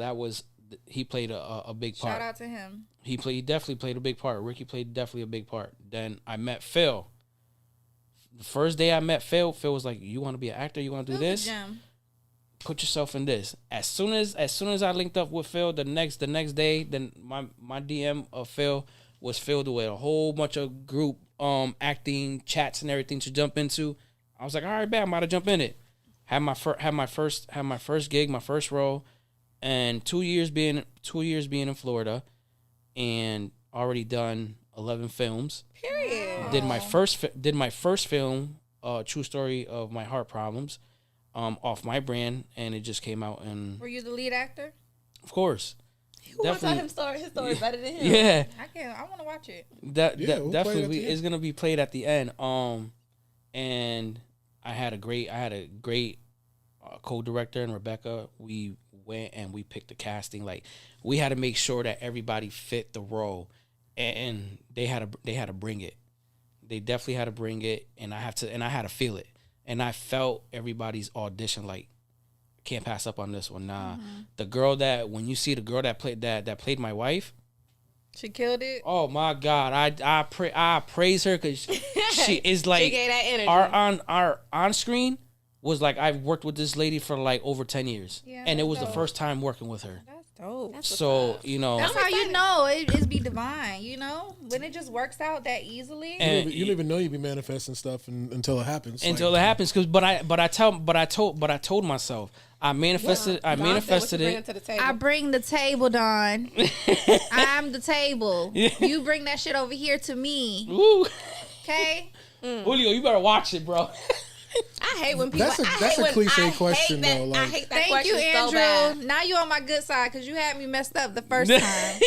he played a big part. Shout out to him. He definitely played a big part. Ricky played definitely a big part. Then I met Phil. The first day I met Phil was like, "You want to be an actor? You want to do this? Put yourself in this." As soon as I linked up with Phil, the next day, then my DM of Phil was filled with a whole bunch of group acting chats and everything to jump into. I was like, all right, bet I'm about to jump in it. Had my first gig, my first role, and 2 years being in Florida, and already done 11 films. Period. Did my first film, true story of my heart problems, off my brand, and it just came out. And were you the lead actor? Of course. Who wants to tell his story better than him? Yeah. I want to watch it. We'll definitely is gonna be played at the end. And I had a great co-director in Rebecca. We went and we picked the casting. Like, we had to make sure that everybody fit the role, and they had to bring it. They definitely had to bring it, and I had to feel it. And I felt everybody's audition, like, can't pass up on this one. Nah. Mm-hmm. The girl when you see the girl that played my wife, she killed it. Oh my God, I praise her, because she is like, she gave that energy. Our on screen was like, I've worked with this lady for like over 10 years, and it was the first time working with her. That's dope. That's so that's how you know it's be divine. You know, when it just works out that easily. And you don't even know you be manifesting stuff until it happens. But I told myself, I manifested it. I bring the table, Dawn. I'm the table. You bring that shit over here to me. Ooh. Okay? Julio, you better watch it, bro. I hate when people. That's a cliche question, though. Like, I hate that thank question you, Andrew. so bad. Now you on my good side, because you had me messed up the first time.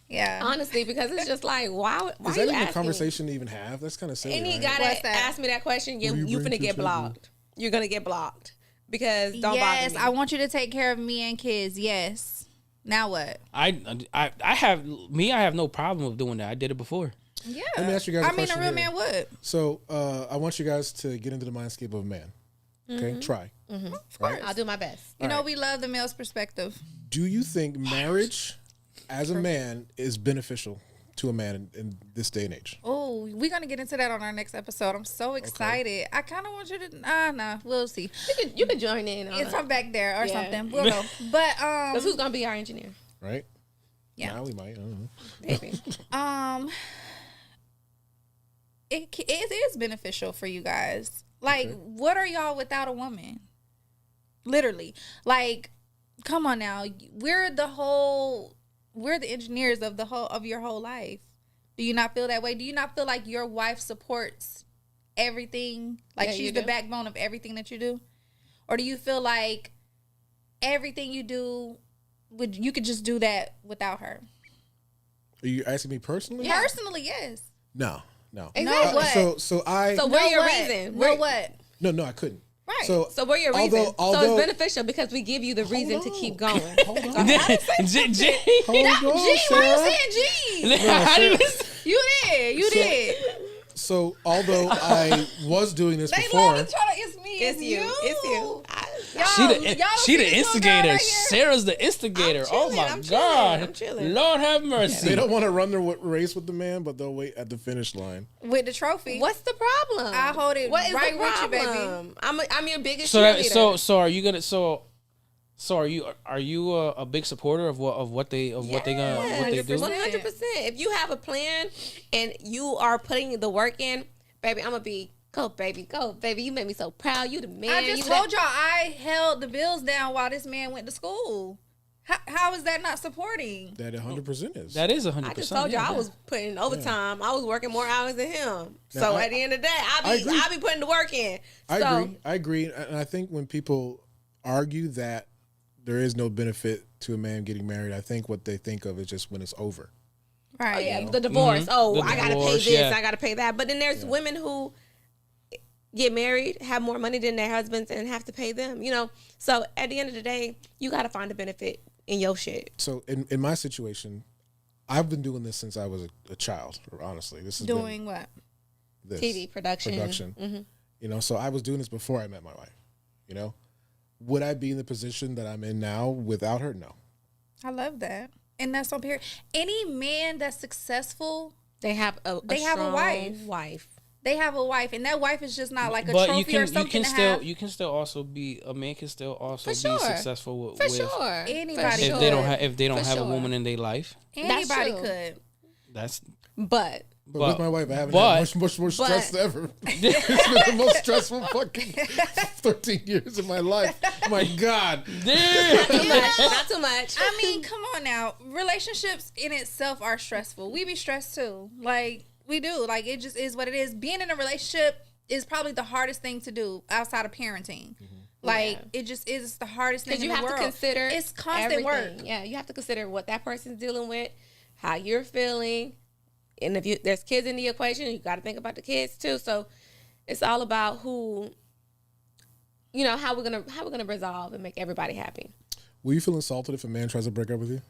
Yeah. Honestly, because it's just like, why is that even a conversation to even have? That's kind of silly. Any right? guy that asked me that question, you finna get blocked. You're gonna get blocked. Because don't bother me. I want you to take care of me and kids. Yes. Now what? I have no problem with doing that. I did it before. Yeah. Let me ask you guys a question. A real man would. So I want you guys to get into the mindscape of a man. Okay? Mm-hmm. Try. Mm-hmm. Of course. I'll do my best. You know, we love the male's perspective. Do you think marriage as a man is beneficial to a man in this day and age? Oh, we're gonna get into that on our next episode. I'm so excited. I kind of want you to. Nah, we'll see. You could join in. It's from back there or something. We'll go. But because who's gonna be our engineer? Right. Yeah, we might. I don't know. Maybe. It is beneficial for you guys. Like, what are y'all without a woman? Literally, like, come on now. We're the engineers of your whole life. Do you not feel that way? Do you not feel like your wife supports everything? Like, she's the backbone of everything that you do? Or do you feel like everything you do, you could just do that without her? Are you asking me personally? Yeah. Personally, yes. No. Exactly. No, what? So where your reason? What? No, I couldn't. Right. So where your reason? Although, so it's beneficial because we give you the reason to keep going. Hold on. Hold on, G, Sarah. why you saying G? You did. So although I was doing this They before, love to try to, it's me. It's you. She the instigator. Right, Sarah's the instigator. Oh my I'm God. chilling. Lord have mercy. they don't want to run the race with the man, but they'll wait at the finish line. with the trophy. What's the problem? I hold it What is right the with you, baby. problem? I'm your biggest So that, cheerleader. so are you gonna are you a big supporter of what they do? 100%. If you have a plan and you are putting the work in, baby, I'm gonna be go, baby. You made me so proud. You the man. I just told y'all I held the bills down while this man went to school. How is that not supporting? That 100% is. That is 100%. I just told you I was putting in overtime. I was working more hours than him. So at the end of the day, I'll be putting the work in. I agree. And I think when people argue that there is no benefit to a man getting married, I think what they think of is just when it's over. Right. Oh, yeah, the divorce. Mm-hmm. I gotta pay this. I gotta pay that. But then there's women who get married, have more money than their husbands, and have to pay them. So at the end of the day, you gotta find a benefit in your shit. So in my situation, I've been doing this since I was a child. Honestly, this is Doing what? this TV production. Mm-hmm. So I was doing this before I met my wife. Would I be in the position that I'm in now without her? No. I love that. And that's on period. Any man that's successful, They have a strong wife. they have a wife, and that wife is just not like a but trophy or something you can still also be a man can still also be sure. successful with Anybody if they don't have a woman in their life. Anybody true. could. That's But But with my wife, I haven't had much more stress ever. It's been the most stressful fucking 13 years of my life. My God. not too much. I mean, come on now. Relationships in itself are stressful. We be stressed too. Like, we do. Like, it just is what it is. Being in a relationship is probably the hardest thing to do outside of parenting. Like, it just is the hardest thing in the world. Because you have to consider it's constant everything. work. Yeah, you have to consider what that person's dealing with, how you're feeling. And if there's kids in the equation, you got to think about the kids too. So it's all about how we're gonna resolve and make everybody happy. Will you feel insulted if a man tries to break up with you?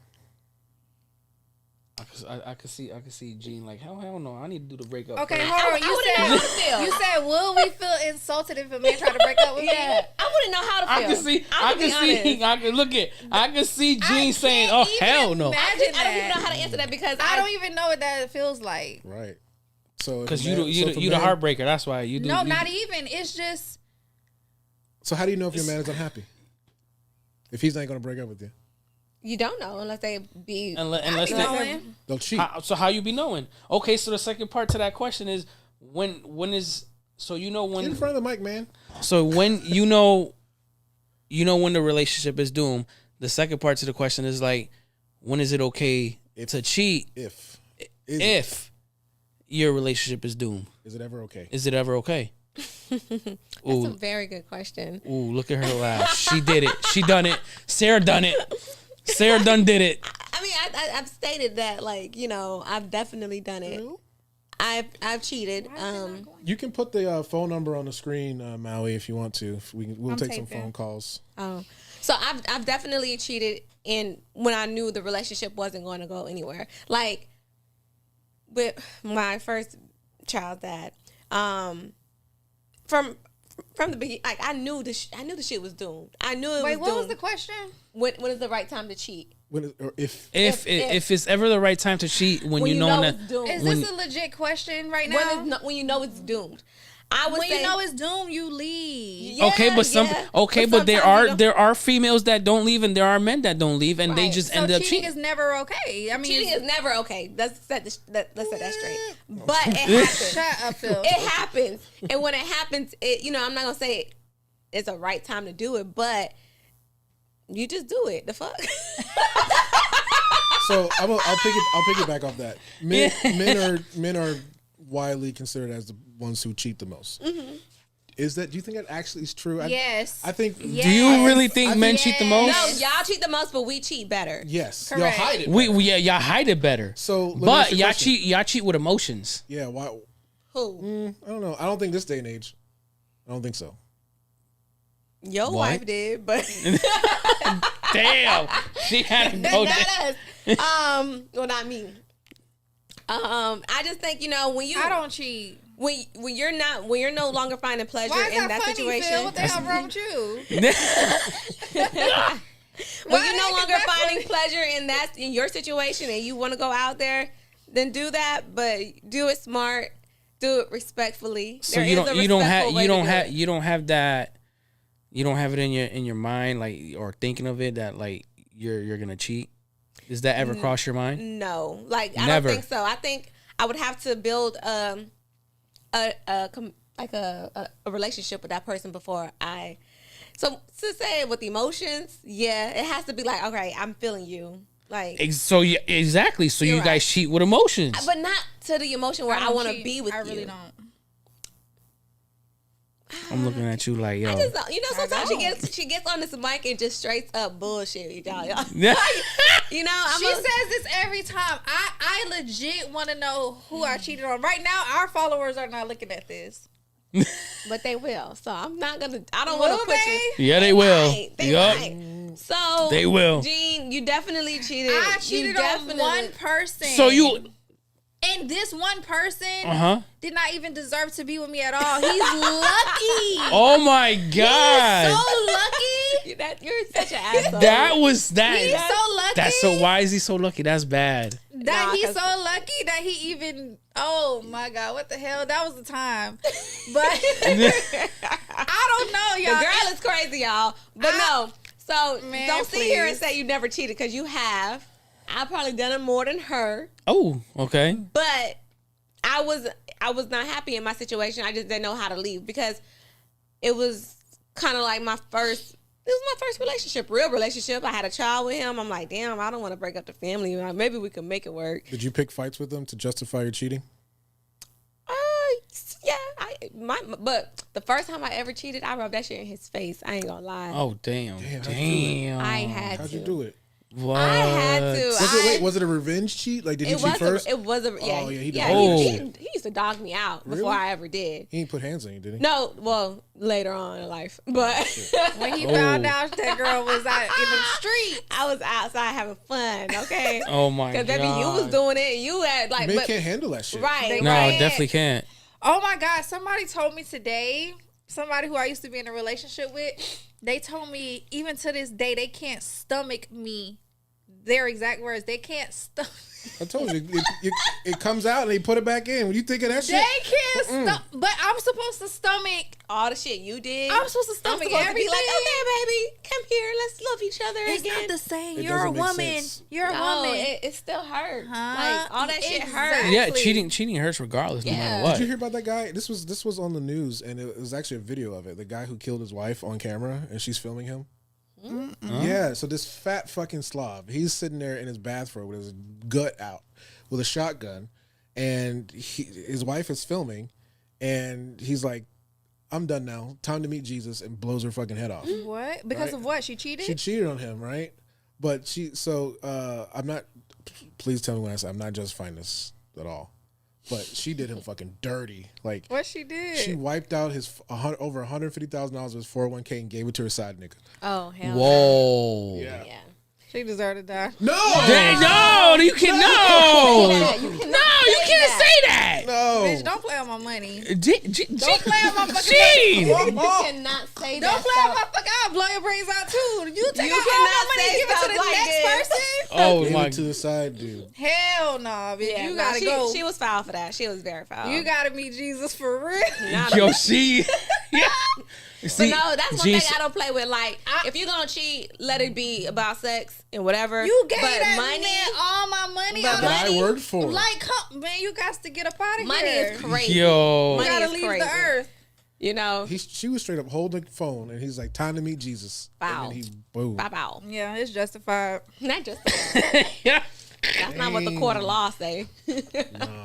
I could see Gene like hell no, I need to do the breakup. Okay, first. hold on. You said, will we feel insulted if a man try to break up with me? Yeah, I wouldn't know how to feel. I can see Gene saying, can't "Oh hell no," I don't even know how to answer that because I don't even know what that feels like. Right. So because you the heartbreaker. That's why you do. No, not even. It's just. So how do you know if your man is unhappy? If he's not going to break up with you? You don't know unless they be unless they'll cheat. So how you be knowing? Okay, so the second part to that question is when so you know when Get in front of the mic, man. So when you know when the relationship is doomed. The second part to the question is like, when is it okay to cheat? If your relationship is doomed, is it ever okay? Is it ever okay? That's a very good question. Ooh, look at her laugh. She did it. She done it. Sarah done it. Sarah done did it. I mean, I've stated that, like, I've definitely done it. I've cheated. You can put the phone number on the screen, Maui, if you want to. We'll take some phone calls. Oh, so I've definitely cheated in when I knew the relationship wasn't going to go anywhere. Like with my first child's dad, from the beginning, like I knew the shit was doomed. I knew it was doomed. Wait, what was the question? When is the right time to cheat? if if it's ever the right time to cheat when you know that it's doomed. Is this a legit question right now? When you know it's doomed. I would When say, you know it's doomed, you leave. Yeah, okay, but sometimes there you are don't- there are females that don't leave and there are men that don't leave and they just So end up cheating cheating. is never okay. I mean, cheating is never okay. Let's set that straight. But it happens. shut up, Phil. It happens, and when it happens, I'm not gonna say it's a right time to do it, but you just do it. The fuck. So I'll piggyback off that. Men are widely considered as the ones who cheat the most. Mm-hmm. Do you think that actually is true? Yes. I think. Yes. Do you really think men cheat the most? No, y'all cheat the most, but we cheat better. Yes. Correct. Y'all hide it. Y'all hide it better. So, let me but ask you a question. y'all cheat with emotions. Yeah. Why? Who? I don't know. I don't think this day and age. I don't think so. Your What? wife did, but Damn, she had to go there. not us. Well, not me. I just think when you I don't cheat. when you're no longer finding pleasure Why is in that that funny, situation. Phil? What the hell wrong with you? When Why you're no is longer that finding funny? pleasure in your situation and you want to go out there, then do that, but do it smart, do it respectfully. So There you is a don't have respectful way to do it. you don't have that, you don't have it in your mind, like, or thinking of it that like you're gonna cheat. Does that ever cross your mind? No, like I Never. don't think so. I think I would have to build a relationship with that person before I. So to say with emotions, yeah, it has to be like, okay, I'm feeling you, like, So yeah, exactly. So you You're guys right. cheat with emotions. but not to the emotion where I don't want to cheat. be with I you. really don't. I'm looking at you like, yo. I just don't. Sometimes I don't. she gets on this mic and just straight up bullshit, y'all. I'm She a- says this every time. I legit want to know who I cheated on. Right now, our followers are not looking at this. but they will. So I'm not gonna. I don't want Will to put they? you. Yeah, they will. They Yup. might. So They will. Gene, you definitely cheated. I You cheated on definitely- one person. So you, And this one person uh-huh. did not even deserve to be with me at all. He's lucky. Oh my He's God. so lucky. You're such an asshole. That was that. He's so lucky. That's so. Why is he so lucky? That's bad. That Nah, he's 'cause- so lucky that he even. Oh my God! What the hell? That was the time. But I don't know, The y'all. girl is crazy, y'all. But no. So Man, don't sit here and please. say you never cheated because you have. I've probably done it more than her. Oh, okay. But I was not happy in my situation. I just didn't know how to leave because it was kind of like my first relationship, real relationship. I had a child with him. I'm like, damn, I don't want to break up the family. Like, maybe we could make it work. Did you pick fights with them to justify your cheating? Yeah, but the first time I ever cheated, I rubbed that shit in his face. I ain't gonna lie. Oh damn. Damn, how'd you do it? I had How'd to. you do it? What? I had to. Was it a revenge cheat? Like, did you It cheat was first? it was a yeah. Oh, yeah, he yeah, did. he used to dog me out before Really? I ever did. He didn't put hands on you, did he? No, well, later on in life, but When he Oh. found out that girl was out in the street. I was outside having fun. Okay, Oh my God. because baby, you was doing it. You had like, Men but, can't handle that shit. right? No, right. definitely can't. Oh my God! Somebody told me today. Somebody who I used to be in a relationship with. They told me even to this day they can't stomach me. Their exact words. They can't stomach. I told you, it comes out and they put it back in. When you think of that shit, They can't stomach. But I'm supposed to stomach. All the shit you did. I'm supposed to I'm stomach supposed to everything. be like, okay, baby, come here. Let's love each other It's again. not the same. It You're a doesn't make woman. sense. You're a No, woman. it still hurt. Huh? Like all that shit hurt. Exactly. Yeah, cheating hurts regardless, no Yeah. matter Did what. you hear about that guy? This was on the news, and it was actually a video of it. The guy who killed his wife on camera, and she's filming him. Yeah, so this fat fucking slob, he's sitting there in his bathrobe with his gut out, with a shotgun, and his wife is filming, and he's like, "I'm done now. Time to meet Jesus," and blows her fucking head off. What? Because Right. of what? She cheated? She cheated on him, right? But I'm not. Please tell me when I say I'm not justifying this at all. But she did him fucking dirty. Like, What she did? she wiped out his over $150,000 of his 401k and gave it to her side nigga. Oh hell. Whoa. Yeah. Yeah. She deserved to die. No. No, you can no. Yeah, you No, cannot you say can't that. say that. No. Bitch, don't play on my money. Don't play on my fucking Gene. You cannot say say Don't that play with my stuff. fuck. I'll blow your brains out too. You take You all cannot my money and say give it to the stuff like next this. person. Oh Give my. it to the side, dude. Hell no, bitch. Yeah, you no, gotta go. She was foul for that. She was very foul. You gotta meet Jesus for real. Yo, she. Yeah. But See, no, that's one Jeez, thing I don't play with. Like, if you're gonna cheat, let it be about sex and whatever. You gave but that money, man all my money. But all that I money. worked for. Like, come, man, you got to get up out of money here. is crazy. Yo. You Money gotta is leave crazy. the earth. You know, She was straight up holding the phone, and he's like, "Time to meet Jesus." Wow. And then he boom. bow bow. Yeah, it's justified. Not just Yeah. that's not what the court of law say. No.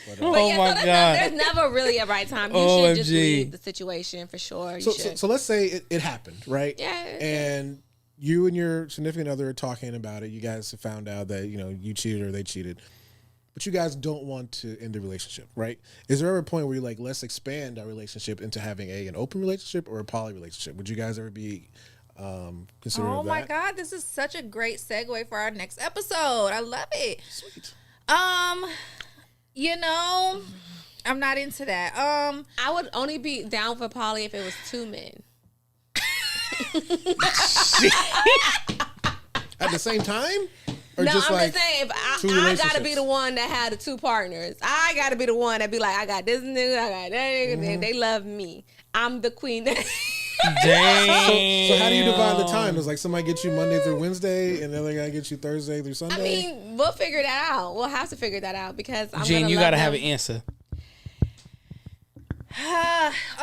But, Oh Yeah, my so God. there's never really a right time. You should just OMG. leave the situation for sure. You should. so let's say it happened, right? Yeah. And you and your significant other are talking about it. You guys have found out that you cheated or they cheated, but you guys don't want to end the relationship, right? Is there ever a point where you're like, let's expand our relationship into having an open relationship or a poly relationship? Would you guys ever be considering Oh that? my God, this is such a great segue for our next episode. I love it. Sweet. I'm not into that. I would only be down for poly if it was two men. At the same time? Or No, just I'm like just saying, if two I gotta relationships? be the one that had the two partners. I gotta be the one that be like, I got this nigga, I got that nigga, and they love me. I'm the queen. Damn. So how do you divide the time? Does like somebody get you Monday through Wednesday and the other guy get you Thursday through Sunday? I mean, we'll figure that out. We'll have to figure that out because I'm Gene, gonna you love gotta have them. an answer.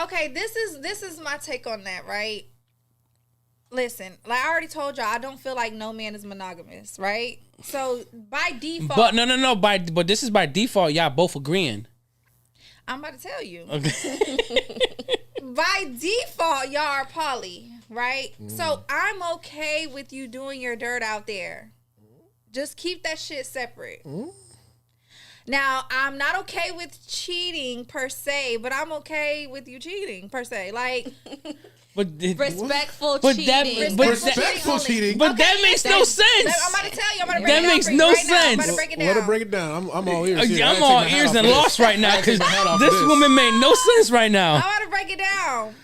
Okay, this is my take on that, right? Listen, like I already told y'all, I don't feel like no man is monogamous, right? So by default, But no. But this is by default. Y'all both agreeing. I'm about to tell you. Okay. By default, y'all are poly, right? So I'm okay with you doing your dirt out there. Just keep that shit separate. Now, I'm not okay with cheating per se, but I'm okay with you cheating per se. Like, But Respectful But cheating. that- but Respectful cheating. But that makes no sense. I'm about to tell you. I'm about to break That it down makes for you no right now. I'm about sense. to break it Well, down. let her break it down. I'm all ears. here. I I'm take all my hat ears off and for lost this. right now I because take my hat off this for woman made no sense right I'm now. about to break it down.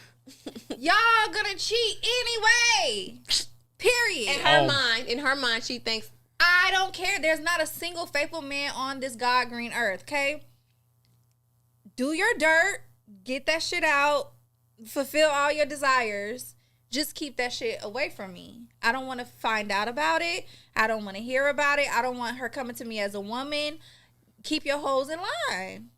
Y'all gonna cheat anyway. Period. In her mind, she thinks I don't care. There's not a single faithful man on this God green earth, okay? Do your dirt. Get that shit out. Fulfill all your desires. Just keep that shit away from me. I don't want to find out about it. I don't want to hear about it. I don't want her coming to me as a woman. Keep your hoes in line.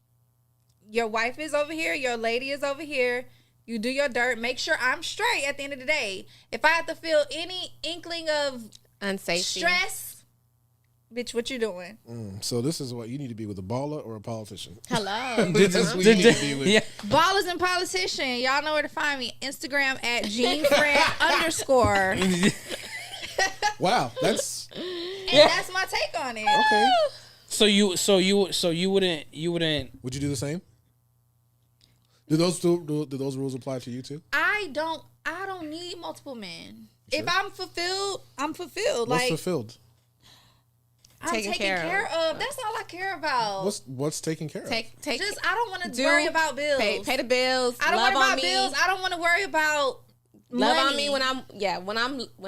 Your wife is over here. Your lady is over here. You do your dirt. Make sure I'm straight at the end of the day. If I have to feel any inkling of unsafe. stress, bitch, what you doing? So this is what you need to be with a baller or a politician. Hello. That's what you need to be with. Yeah. Ballers and politician. Y'all know where to find me. Instagram at GeneFriend_. Wow, that's And that's my take on it. okay. So you wouldn't Would you do the same? Do those rules apply to you too? I don't need multiple men. If I'm fulfilled, I'm fulfilled. What's Like fulfilled? I'm taken care of. That's all I care about. What's taken care of? Take Just I don't want to worry about bills. Pay the bills. I don't love worry on about me. bills. I don't want to worry about Love money. on me when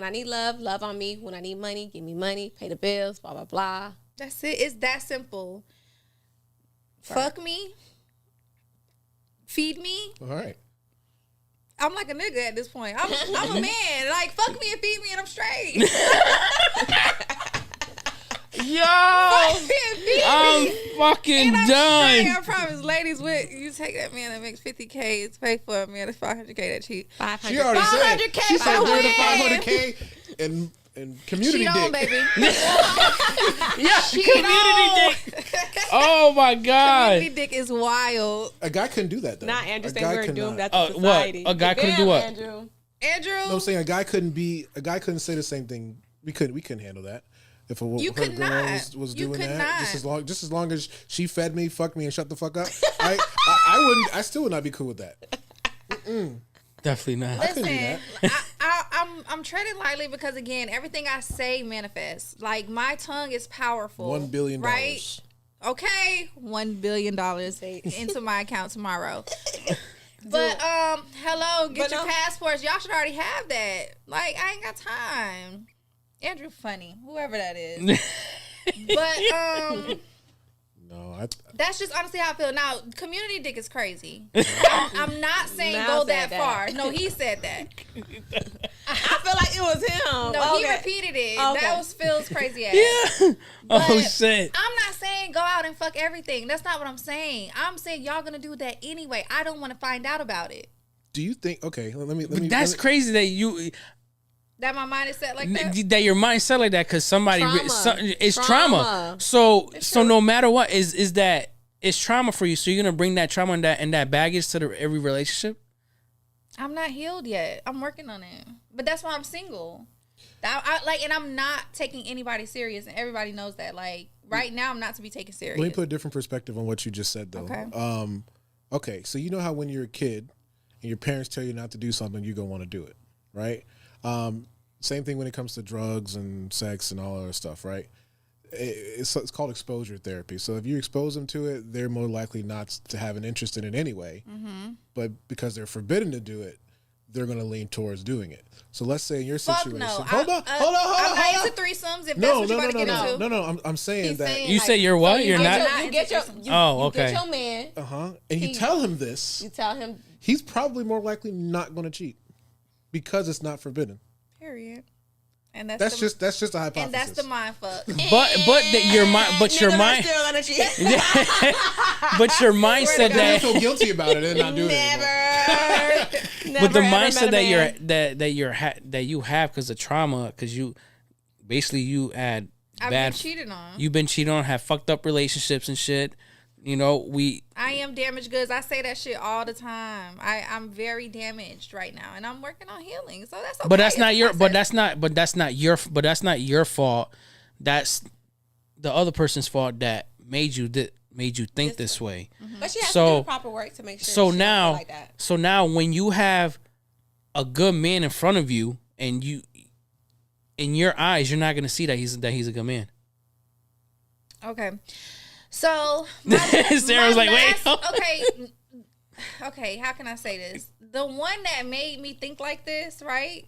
I need love on me when I need money, give me money, pay the bills, blah blah blah. That's it. It's that simple. Fuck me. Feed me. All right. I'm like a nigga at this point. I'm a man. Like, fuck me and feed me and I'm straight. Yo, Fuck me and feed me. I'm fucking And I'm straight, done. I promise. Ladies, you take that man that makes 50K, it's pay for a man that's 500K that cheat. 500. She already said. 500K She said for give her the win. 500K and community Cheat dick. on, baby. Yeah, community dick. Oh my god. Community dick is wild. A guy couldn't do that though. Not Andrew A saying guy we're could doomed not. at the What? society. A guy couldn't do Damn, what? Andrew. Andrew, No, I'm saying a guy couldn't say the same thing. We couldn't handle that. If a You her could girl not. was You doing could that, not. just as long as she fed me, fucked me, and shut the fuck up, I still would not be cool with that. Definitely not. couldn't do listen, I'm treading lightly because again, everything I say manifests. Like my tongue is powerful. $1 billion. right? Okay, $1 billion into my account tomorrow. But hello, get But your no. passports. Y'all should already have that. Like, I ain't got time. Andrew funny, whoever that is. But No, that's just honestly how I feel. Now, community dick is crazy. I'm not saying Now go said that that. far. No, he said that. I feel like it was him. No, he Okay. repeated it. Okay. That was Phil's crazy ass. Yeah. Oh But shit. I'm not saying go out and fuck everything. That's not what I'm saying. I'm saying y'all gonna do that anyway. I don't want to find out about it. do you think? Okay, let me. But that's crazy that you That my mind is set like that. that your mindset like that because somebody Trauma. it's trauma. Trauma. So no matter what is that it's trauma for you. So you're gonna bring that trauma and that baggage to every relationship. I'm not healed yet. I'm working on it. But that's why I'm single. I like, and I'm not taking anybody serious, and everybody knows that. Like right now, I'm not to be taken serious. Let me put a different perspective on what you just said, though. Okay. Okay, so you know how when you're a kid and your parents tell you not to do something, you're gonna want to do it, right? Same thing when it comes to drugs and sex and all that other stuff, right? It's called exposure therapy. So if you expose them to it, they're more likely not to have an interest in it anyway. Mm-hmm. But because they're forbidden to do it, they're going to lean towards doing it. So let's say in your Fuck situation, no. hold on. I'm not into threesomes. If that's what you're about to get into. No. I'm saying He's that. saying, You say you're what? so You're not? You get your. You Okay. get your man. And you tell him this, You tell him. he's probably more likely not going to cheat because it's not forbidden. Period. And that's That's just a hypothesis. and that's the mind fuck. But that your mind, but your Niggas are mind, still gonna cheat. but your mindset You that, feel guilty about it and not do it anymore. Never. but the ever met mindset a that man. that you have because of trauma, because you basically you had I've bad, been cheated on. you've been cheated on, have fucked up relationships and shit. You know, I am damaged goods. I say that shit all the time. I'm very damaged right now, and I'm working on healing. So that's okay. but that's It's not a your, process. but that's not your fault. That's the other person's fault that made you think this way. But she has to So- do the proper work to make sure. So she don't now, feel like that. when you have a good man in front of you, and you, in your eyes, you're not gonna see that he's a good man. Okay. So Sarah's like, wait. Okay. How can I say this? The one that made me think like this, right?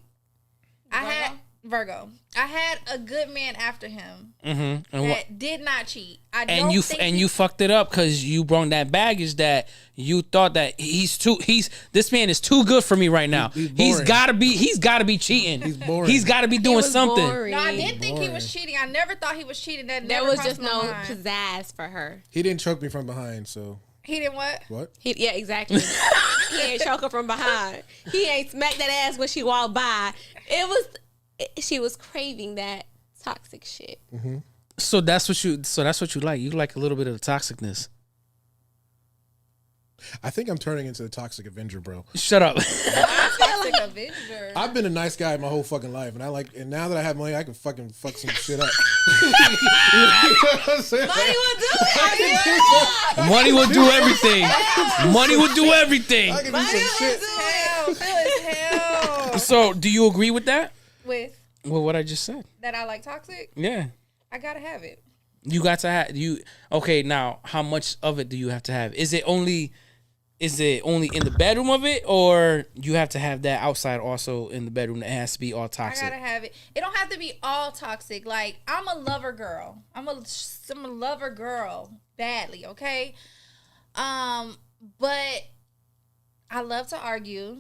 Virgo. I had a good man after him Mm-hmm. that did not cheat. You fucked it up because you brought that baggage that you thought that this man is too good for me right now. He's boring. gotta be cheating. He's boring. He's gotta be doing was something. boring. No, I didn't think he was cheating. I never thought he was cheating. That There never was crossed just my no mind. pizzazz for her. He didn't choke me from behind, so He didn't what? what? Yeah, exactly. He ain't choke her from behind. He ain't smack that ass when she walked by. She was craving that toxic shit. So that's what you like. You like a little bit of the toxicness. I think I'm turning into a toxic Avenger, bro. Shut up. Toxic Avenger. I've been a nice guy my whole fucking life, and now that I have money, I can fucking fuck some shit up. You know what I'm saying? Money will do it. Money will do everything. Money will do everything. I can do some shit. Hell, Phil is hell. So do you agree with that? With Well, what I just said. that I like toxic, Yeah. I gotta have it. You got to have okay, now how much of it do you have to have? Is it only in the bedroom of it, or you have to have that outside also in the bedroom that has to be all toxic? I gotta have it. It don't have to be all toxic. Like, I'm a lover girl. I'm a lover girl badly, okay? But I love to argue.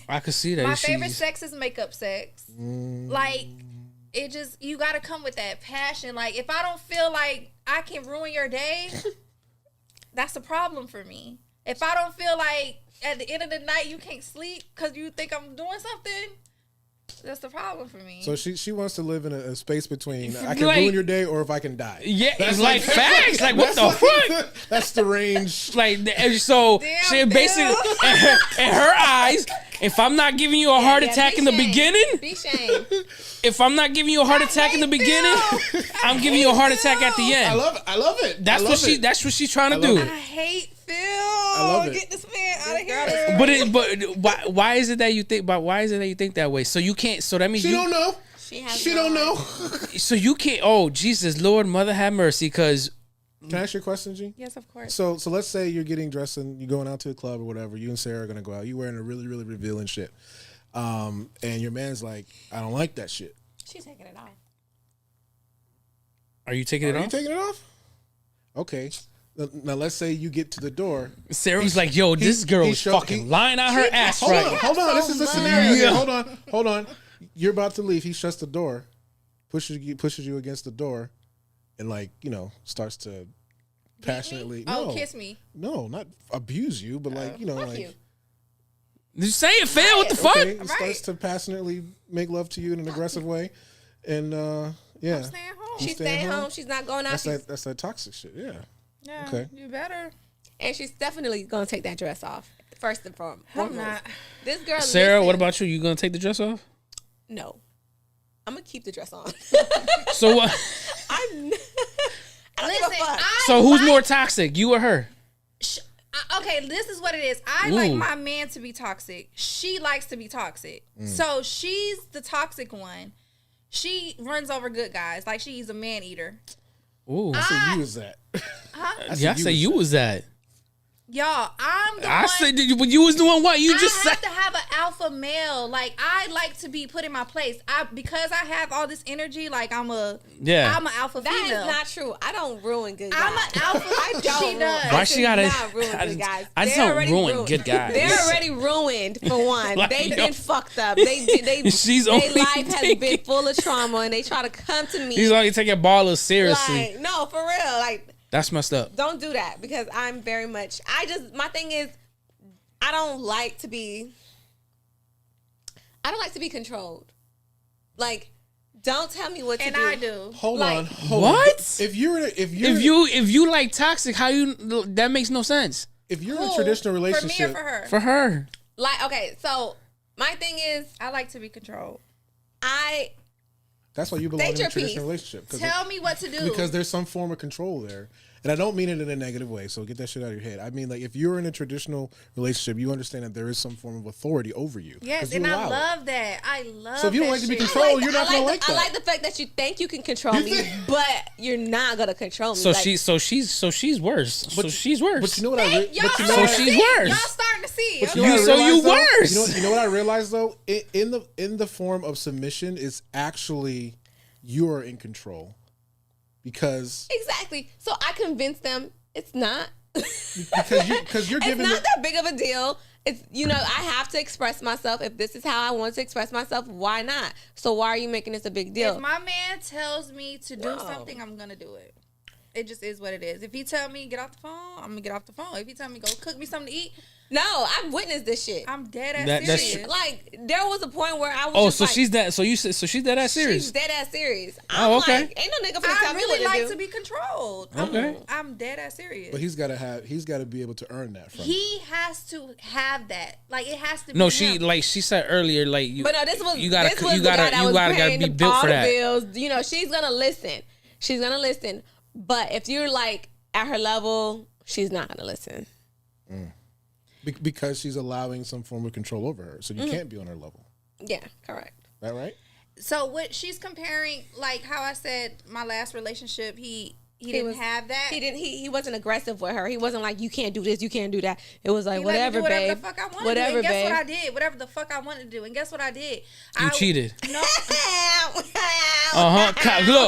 I could see that. My favorite sex is makeup sex. Mm. Like, it just, you gotta come with that passion. Like, if I don't feel like I can ruin your day, that's a problem for me. If I don't feel like at the end of the night you can't sleep because you think I'm doing something, that's the problem for me. So she wants to live in a space between I can Like- ruin your day or if I can die. Yeah, it's like facts. Like, what the fuck? That's the range. Like, so Damn, she basically, in her eyes, if I'm not giving you a heart attack in the beginning, Be shamed. if I'm not giving you a heart attack in the beginning, I'm giving you a heart attack at the end. I love it. I love it. That's I what love it. That's what she's trying to I do. love I hate Phil. love it. Get this man out of here. But why is it that you think? But why is it that you think that way? So you can't. So that means She don't know. She has She no don't know. idea. So you can't. Oh Jesus, Lord, Mother have mercy, because Can I ask you a question, G? Yes, of course. So let's say you're getting dressed and you're going out to a club or whatever. You and Sarah are gonna go out. You're wearing a really, really revealing shit. And your man's like, I don't like that shit. She's taking it off. Are you taking it Are off? you taking it off? Okay. Now let's say you get to the door. Sarah's like, yo, this girl is fucking lying out her ass right now. Hold on. This is the scenario. Yeah. Hold on. You're about to leave. He shuts the door, pushes you against the door, and starts to passionately. Kiss me. No, not abuse you, but You. Just say it, Phil. What the fuck? Okay, he starts to passionately make love to you in an aggressive way, and yeah. I'm staying home. She's staying home. She's not going out. That's that toxic shit. Yeah. Yeah. Okay. You better. And she's definitely gonna take that dress off first and foremost. I'm not. This girl. Sarah, listen, what about you? You gonna take the dress off? No, I'm gonna keep the dress on. So what? I don't give a Listen, fuck. So who's more toxic, you or her? Okay, this is what it is. I like my man to be toxic. She likes to be toxic. So she's the toxic one. She runs over good guys. Like she's a man eater. Ooh. I said you was that. I say you was that. Y'all, I'm the I one. said you was doing what? You just I have said. to have an alpha male. Like I like to be put in my place. Because I have all this energy. Like I'm an alpha That female. is not true. I don't ruin good guys. I'm an alpha. I don't. She does. Why she gotta? Not ruin good guys. I just They're don't already ruin ruined. good guys. They're already ruined for one. Like, They've yo. been fucked up. They She's their only life has taking- been full of trauma, and they try to come to me. He's only taking ballers seriously. Like, no, for real. Like, That's messed up. don't do that because I'm very much. My thing is, I don't like to be controlled. Like, don't tell me what to do. And I do. Hold Like- on. What? If you're If you like toxic, how you? That makes no sense. if you're in a traditional For me or relationship, for her? For her. Like, okay, so my thing is, I like to be controlled. that's why you belong State in a your traditional piece. relationship. Tell me what to do. Because there's some form of control there. And I don't mean it in a negative way, so get that shit out of your head. I mean, like, if you're in a traditional relationship, you understand that there is some form of authority over you. Yes, 'Cause you and I allow it. love that. I love So if you don't that like to be shit. controlled, you're not gonna like I that. like the fact that you think you can control me, but you're not gonna control me. So Like, she's worse. So she's worse. But you know what I Hey, y'all but you know So what I- she's worse. Y'all starting to see. but Okay. you know what I So you realized, though? worse. You know what I realized though? In the form of submission is actually you're in control. Because exactly. So I convinced them it's not. because you're It's giving not that big of a deal. It's I have to express myself. If this is how I want to express myself, why not? So why are you making this a big deal? If my man tells me to do No. something, I'm gonna do it. It just is what it is. If he tell me get off the phone, I'm gonna get off the phone. If he tell me go cook me something to eat, No, I've witnessed this shit. I'm dead ass That's serious. Like there was a point where I was. Oh, just so like, she's that. So you said. So she's that ass serious. She's dead ass serious. Oh, okay. Like, ain't no nigga finna tell I me really what to like do. to be controlled. Okay. I'm dead ass serious. but he's got to be able to earn that from you. He has to have that. Like it has to be No, him. like she said earlier, like you. But no, this was you gotta this was you the guy gotta that you was gotta paying be the- built all for the that. bills. She's gonna listen. She's gonna listen. But if you're like at her level, she's not gonna listen. Because she's allowing some form of control over her. So you can't be on her level. Yeah, correct. That right? So what she's comparing, like how I said, my last relationship, he didn't have that. He wasn't aggressive with her. He wasn't like you can't do this, you can't do that. It was like He let me whatever, do whatever babe. the fuck I wanted Whatever, to do. And guess babe. what I did? Whatever the fuck I wanted to do. And guess what I did? You cheated. No.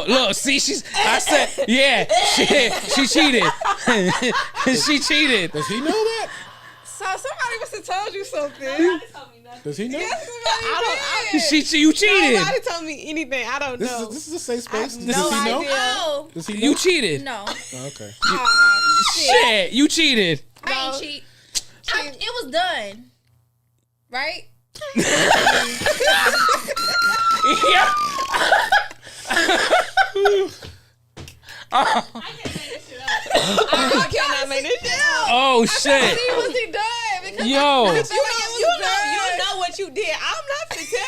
Look. See, I said, yeah. She cheated. She cheated. Does he know that? So somebody must have told you something. Nobody told me nothing. Does he know? I don't. You cheated. Nobody told me anything. I don't This know. is a safe space. have Does no he know? idea. Oh. Does he know? You cheated. No. Oh, okay. Aw, Shit, you cheated. I ain't cheat. It was done. Right? Yeah. I cannot make this shit up. Oh shit. He wasn't done. Because Yo. You know what you did. I'm not gonna tell you.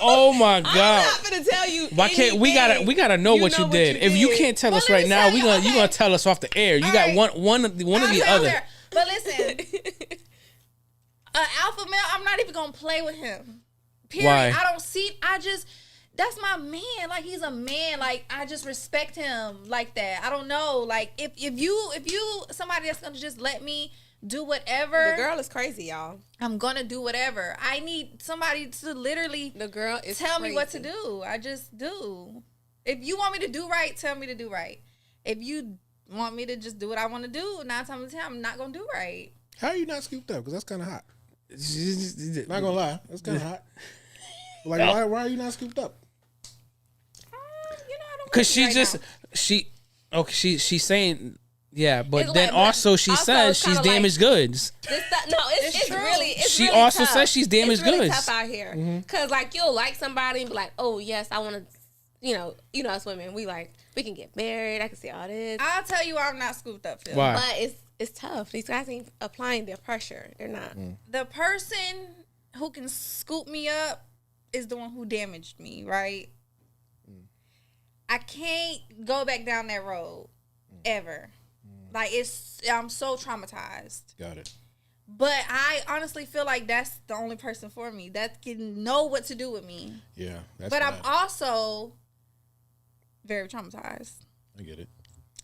Oh my I'm god. not gonna tell you. Why can't we gotta know what you did? If you can't tell us Well, let right me now, tell you, you gonna tell us off the air. You All got right. one of the other. But listen, an alpha male, I'm not even gonna play with him. Period. Why? I don't see. I just that's my man. Like, he's a man. Like, I just respect him like that. I don't know. Like, if you somebody that's gonna just let me do whatever. The girl is crazy, y'all. I'm gonna do whatever. I need somebody to literally The girl is tell crazy. me what to do. I just do. If you want me to do right, tell me to do right. If you want me to just do what I want to do, 9 times out of 10, I'm not gonna do right. How are you not scooped up? Because that's kind of hot. Not gonna lie, that's kind of hot. Like, why are you not scooped up? You know, I don't. Because she right just now. she's saying but It's then like- also she also says it's she's kinda damaged goods. It's true. really. It's She really also tough. says she's damaged it's really goods. tough out here because like you'll like somebody and be like, oh yes, I want to. You know us women, we can get married. I can see all this, I'll tell you, I'm not scooped up, Phil. Why? but it's tough. These guys ain't applying their pressure. They're not. The person who can scoop me up is the one who damaged me, right? I can't go back down that road ever. Like, I'm so traumatized. Got it. But I honestly feel like that's the only person for me that can know what to do with me. Yeah, that's But I'm bad. also very traumatized. I get it.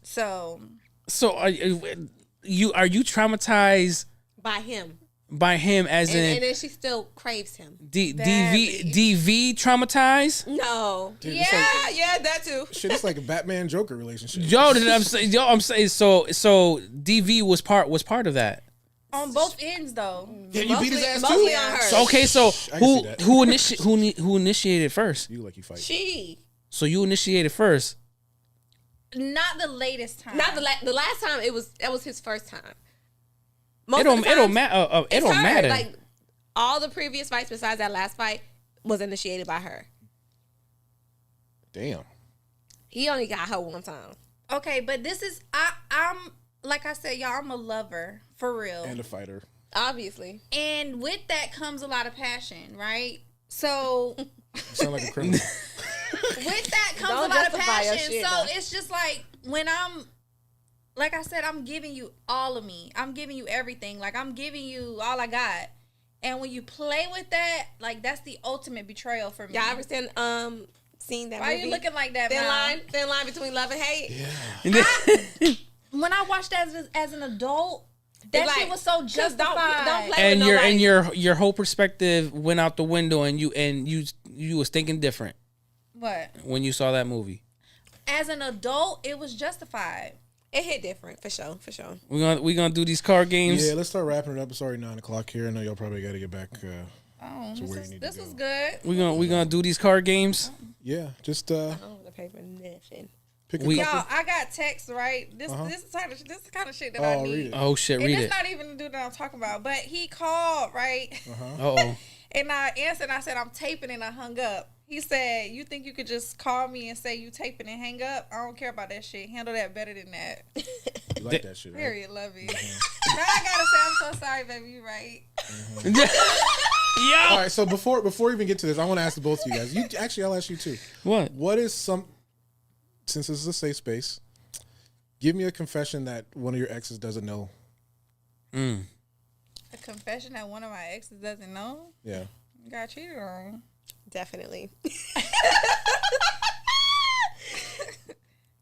So So are you traumatized By him, by him as and in then she still craves him. Badly. DV traumatized? No, Dude, Yeah. it's like, yeah, that too. shit, it's like a Batman Joker relationship. I'm saying so DV was part of that. on both ends, though. Yeah, you beat his ass too. Mostly on her. So okay, so I can see that. who initiated first? You like you fight. She. So you initiated first. Not the latest time. Not the last time. That was his first time. It don't matter. It It's don't her. matter. Like all the previous fights besides that last fight was initiated by her. Damn. He only got her one time. Okay, but this is I'm like I said, y'all, I'm a lover for real. And a fighter. Obviously. And with that comes a lot of passion, right? So You sound like a criminal. with that comes Don't a lot of justify your passion. shit, So though. it's just like when like I said, I'm giving you all of me. I'm giving you everything. Like, I'm giving you all I got. And when you play with that, like, that's the ultimate betrayal for me. Y'all ever seen that Why movie? are you looking like that, Thin line between love and hate. Yeah. When I watched that as an adult, that It's shit like, was so 'cause justified. don't play and with nobody. your whole perspective went out the window, and you was thinking different What? when you saw that movie. As an adult, it was justified. It hit different for sure. We gonna do these card games. Yeah, let's start wrapping it up. It's already 9 o'clock here. I know y'all probably got to get back. Oh, So where you need to this go. was good. We gonna do these card games. Yeah, just I don't want to pay for nothing. pick a We- couple. Y'all, I got text, right? This is the kind of shit that I Oh, need. read it. Oh shit, And read it's it. not even the dude that I'm talking about, but he called, right? Oh. And I answered and I said, I'm taping, and I hung up. He said, you think you could just call me and say you taping and hang up? I don't care about that shit. Handle that better than that. You like that shit, right? Period. Love you. Now I gotta say, I'm so sorry, baby. You right. All Yo. right, so before we even get to this, I want to ask the both of you guys. I'll ask you too. What? What is since this is a safe space, give me a confession that one of your exes doesn't know. Mm. A confession that one of my exes doesn't know. Yeah. Got cheated on. Definitely.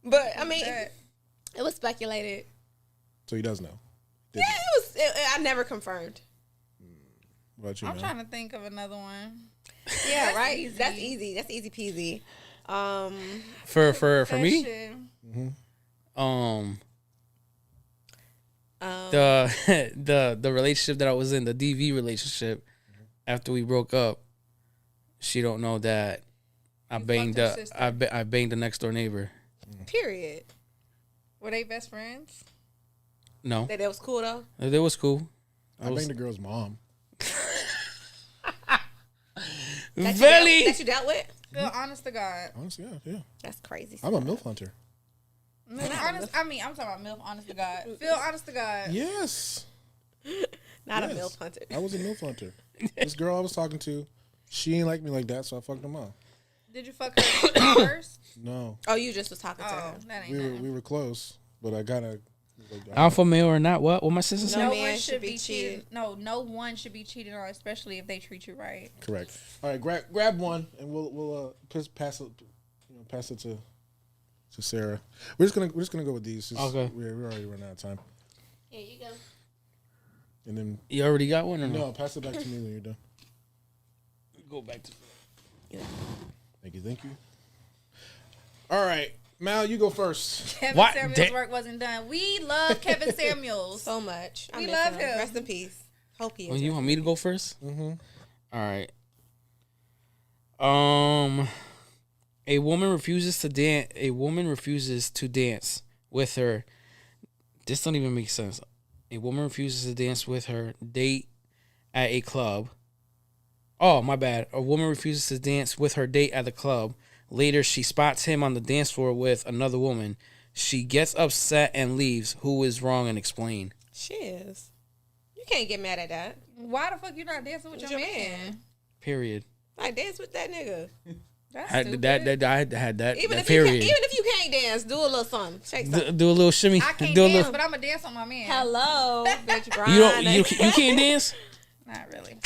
But I mean, That- it was speculated. So he does know. Yeah, it was. I never confirmed. What about you, I'm man? trying to think of another one. Yeah, That's right. easy. That's easy. That's easy peasy. For me, Confession. the relationship that I was in, the DV relationship, after we broke up, she don't know that I You banged fucked her the sister. I banged the next door neighbor. Period. Were they best friends? No, That was cool though. it was cool. I banged the girl's mom. Very. That you dealt with. Feel honest to God. Honestly, yeah. That's crazy. I'm a MILF hunter. I'm talking about MILF, honest to God. Feel honest to God. Yes. Not a Yes. MILF hunter. I was a MILF hunter. This girl I was talking to, she ain't like me like that, so I fucked her mom. Did you fuck her first? No. Oh, you just was talking to Oh, her. that ain't We nothing. were close, but I gotta Alpha male or not? What my sister said? No man one should be be cheated. No one should be cheated on, especially if they treat you right. Correct. All right, grab one, and we'll pass it. Pass it to Sarah. We're just gonna go with these. Okay. We're already running out of time. Here you go. And then You already got one or no? no, pass it back to me when you're done. Go back to. Thank you. All right, Mal, you go first. Kevin What? Samuels' work wasn't done. We love Kevin Samuels. So much. I We miss love him. Rest in peace. Hope he Oh, is. you want me to go first? Mm-hmm. All right. A woman refuses to dance. A woman refuses to dance with her. This don't even make sense. A woman refuses to dance with her date at a club. Oh, my bad. A woman refuses to dance with her date at the club. Later, she spots him on the dance floor with another woman. She gets upset and leaves. Who is wrong, and explain. She is. You can't get mad at that. Why the fuck you not dancing with your man? Period. Like, dance with that nigga. That's I stupid. had that. Even that if you period. can't, even if you can't dance, do a little something. Shake something. Do a little shimmy. I can't do a dance, little. but I'm gonna dance on my man. Hello, bitch. Grind. You can't dance. Not really.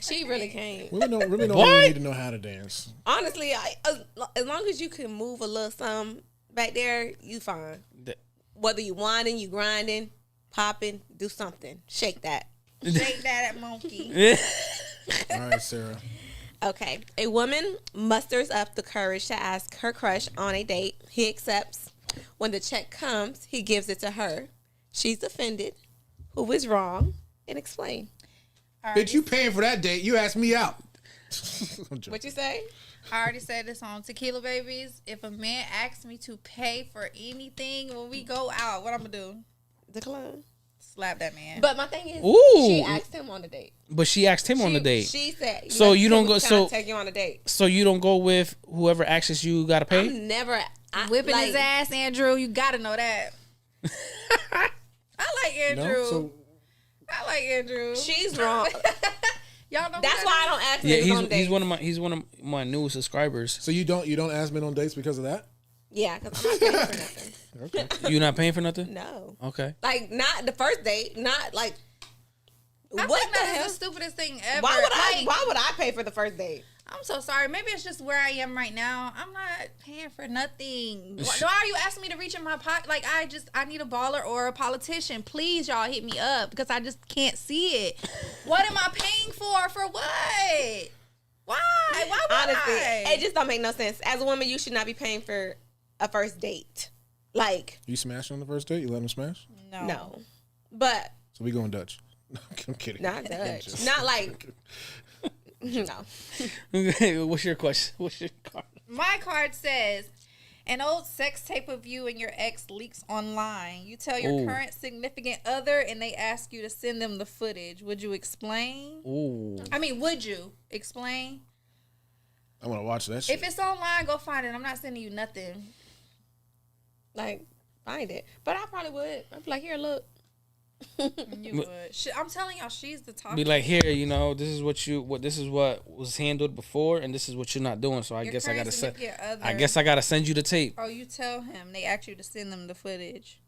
She really can't. Women don't really What? need to know how to dance. Honestly, as long as you can move a little something back there, you fine. Whether you whining, you grinding, popping, do something. Shake that. Shake that monkey. All right, Sarah. Okay. A woman musters up the courage to ask her crush on a date. He accepts. When the check comes, he gives it to her. She's offended. Who is wrong? And explain. Bitch, you paying for that date? You asked me out. What you say? I already said this on Tequila Babies. If a man asks me to pay for anything when we go out, what I'm gonna do? Decline. Slap that man. But my thing is, Ooh. she asked him on the date. But she asked him on the date. She said, So you don't go- So so- take you on a date. So you don't go with whoever asks you gotta pay? I'm never Whipping his ass, Andrew. You gotta know that. I like Andrew. No? So I like Andrew. She's wrong. Y'all know That's why I don't ask Yeah, niggas on dates. he's one of my newest subscribers. so you don't ask men on dates because of that? Yeah, because I'm not paying for nothing. Okay. You not paying for nothing? No. Okay. Like, not the first date. Not like, I what think the that hell? is the stupidest thing ever. Why Like, would I pay for the first date? I'm so sorry. Maybe it's just where I am right now. I'm not paying for nothing. Why are you asking me to reach in my pocket? Like, I need a baller or a politician. Please, y'all hit me up because I just can't see it. What am I paying for? For what? Why? Why would Honestly, I? it just don't make no sense. As a woman, you should not be paying for a first date. Like, You smash on the first date? You let him smash? no. But So we going Dutch. I'm kidding. not Dutch. Not like, no. What's your question? What's your card? My card says, an old sex tape of you and your ex leaks online. You tell your Ooh. current significant other and they ask you to send them the footage. Would you explain? Ooh. I mean, would you explain? I want to watch that shit. If it's online, go find it. I'm not sending you nothing. Like, find it. But I probably would. I'd be like, here, look. You would. I'm telling y'all, she's the top. Be like, here, this is what was handled before, and this is what you're not doing. So I Your guess I current gotta send. significant other. I guess I gotta send you the tape. Oh, you tell him. They ask you to send them the footage.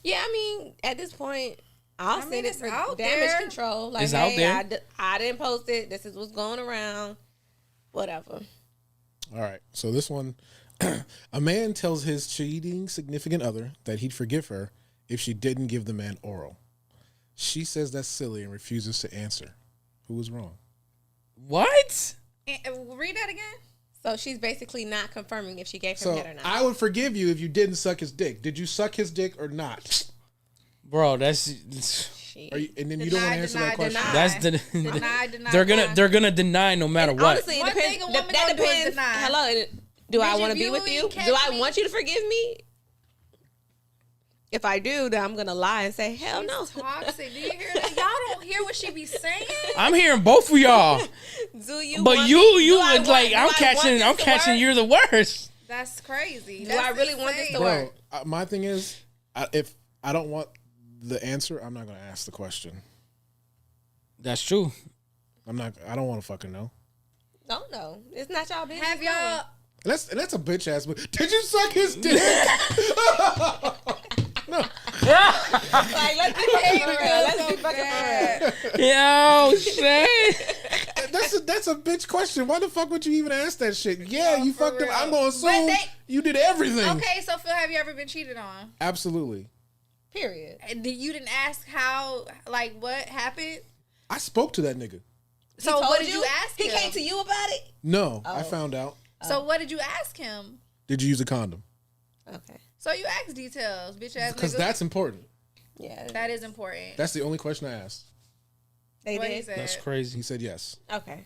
Yeah, I mean, at this point, I'll mean, send it it's for out damage there. control. Like, It's out hey, there. I didn't post it. This is what's going around. Whatever. All right. So this one, a man tells his cheating significant other that he'd forgive her if she didn't give the man oral. She says that's silly and refuses to answer. Who was wrong? What? Read that again. So she's basically not confirming if she gave him So head or not. I would forgive you if you didn't suck his dick. Did you suck his dick or not? Bro, that's Are you, and then you don't want to answer that question. deny. that's the Deny. they're gonna deny no matter And what. honestly, it One depends. thing a woman That gonna do is depends. deny. Hello. Do I Bitch, want to if be you with you? ain't catch Do I me- want you to forgive me? If I do, then I'm gonna lie and say, hell no. Toxic. Do you hear that? Y'all don't hear what she be saying? I'm hearing both of y'all, Do you? but want you me- do I would want- like do I'm I want catching this to work? you're the worst. That's crazy. Do I really want this to Bro, work? my thing is, if I don't want the answer, I'm not going to ask the question. That's true. I don't want to fucking know. No. It's not y'all business. Have y'all? And that's a bitch ass. Did you suck his dick? No. Like, let's be fucking for real. Let's be fucking for real. Yo, shit. That's a bitch question. Why the fuck would you even ask that shit? Yeah, No, you for fucked up. real. I'm gonna But assume they- you did everything. Okay, so Phil, have you ever been cheated on? Absolutely. Period. And you didn't ask how, like, what happened? I spoke to that nigga. So He what told did you ask He him? came to you about it? No, I found out. So what did you ask him? Did you use a condom? Okay. So you asked details, bitch ass Because nigga. that's important. Yeah. That is important. That's the only question I asked. They What he did. said. That's crazy. He said yes. Okay.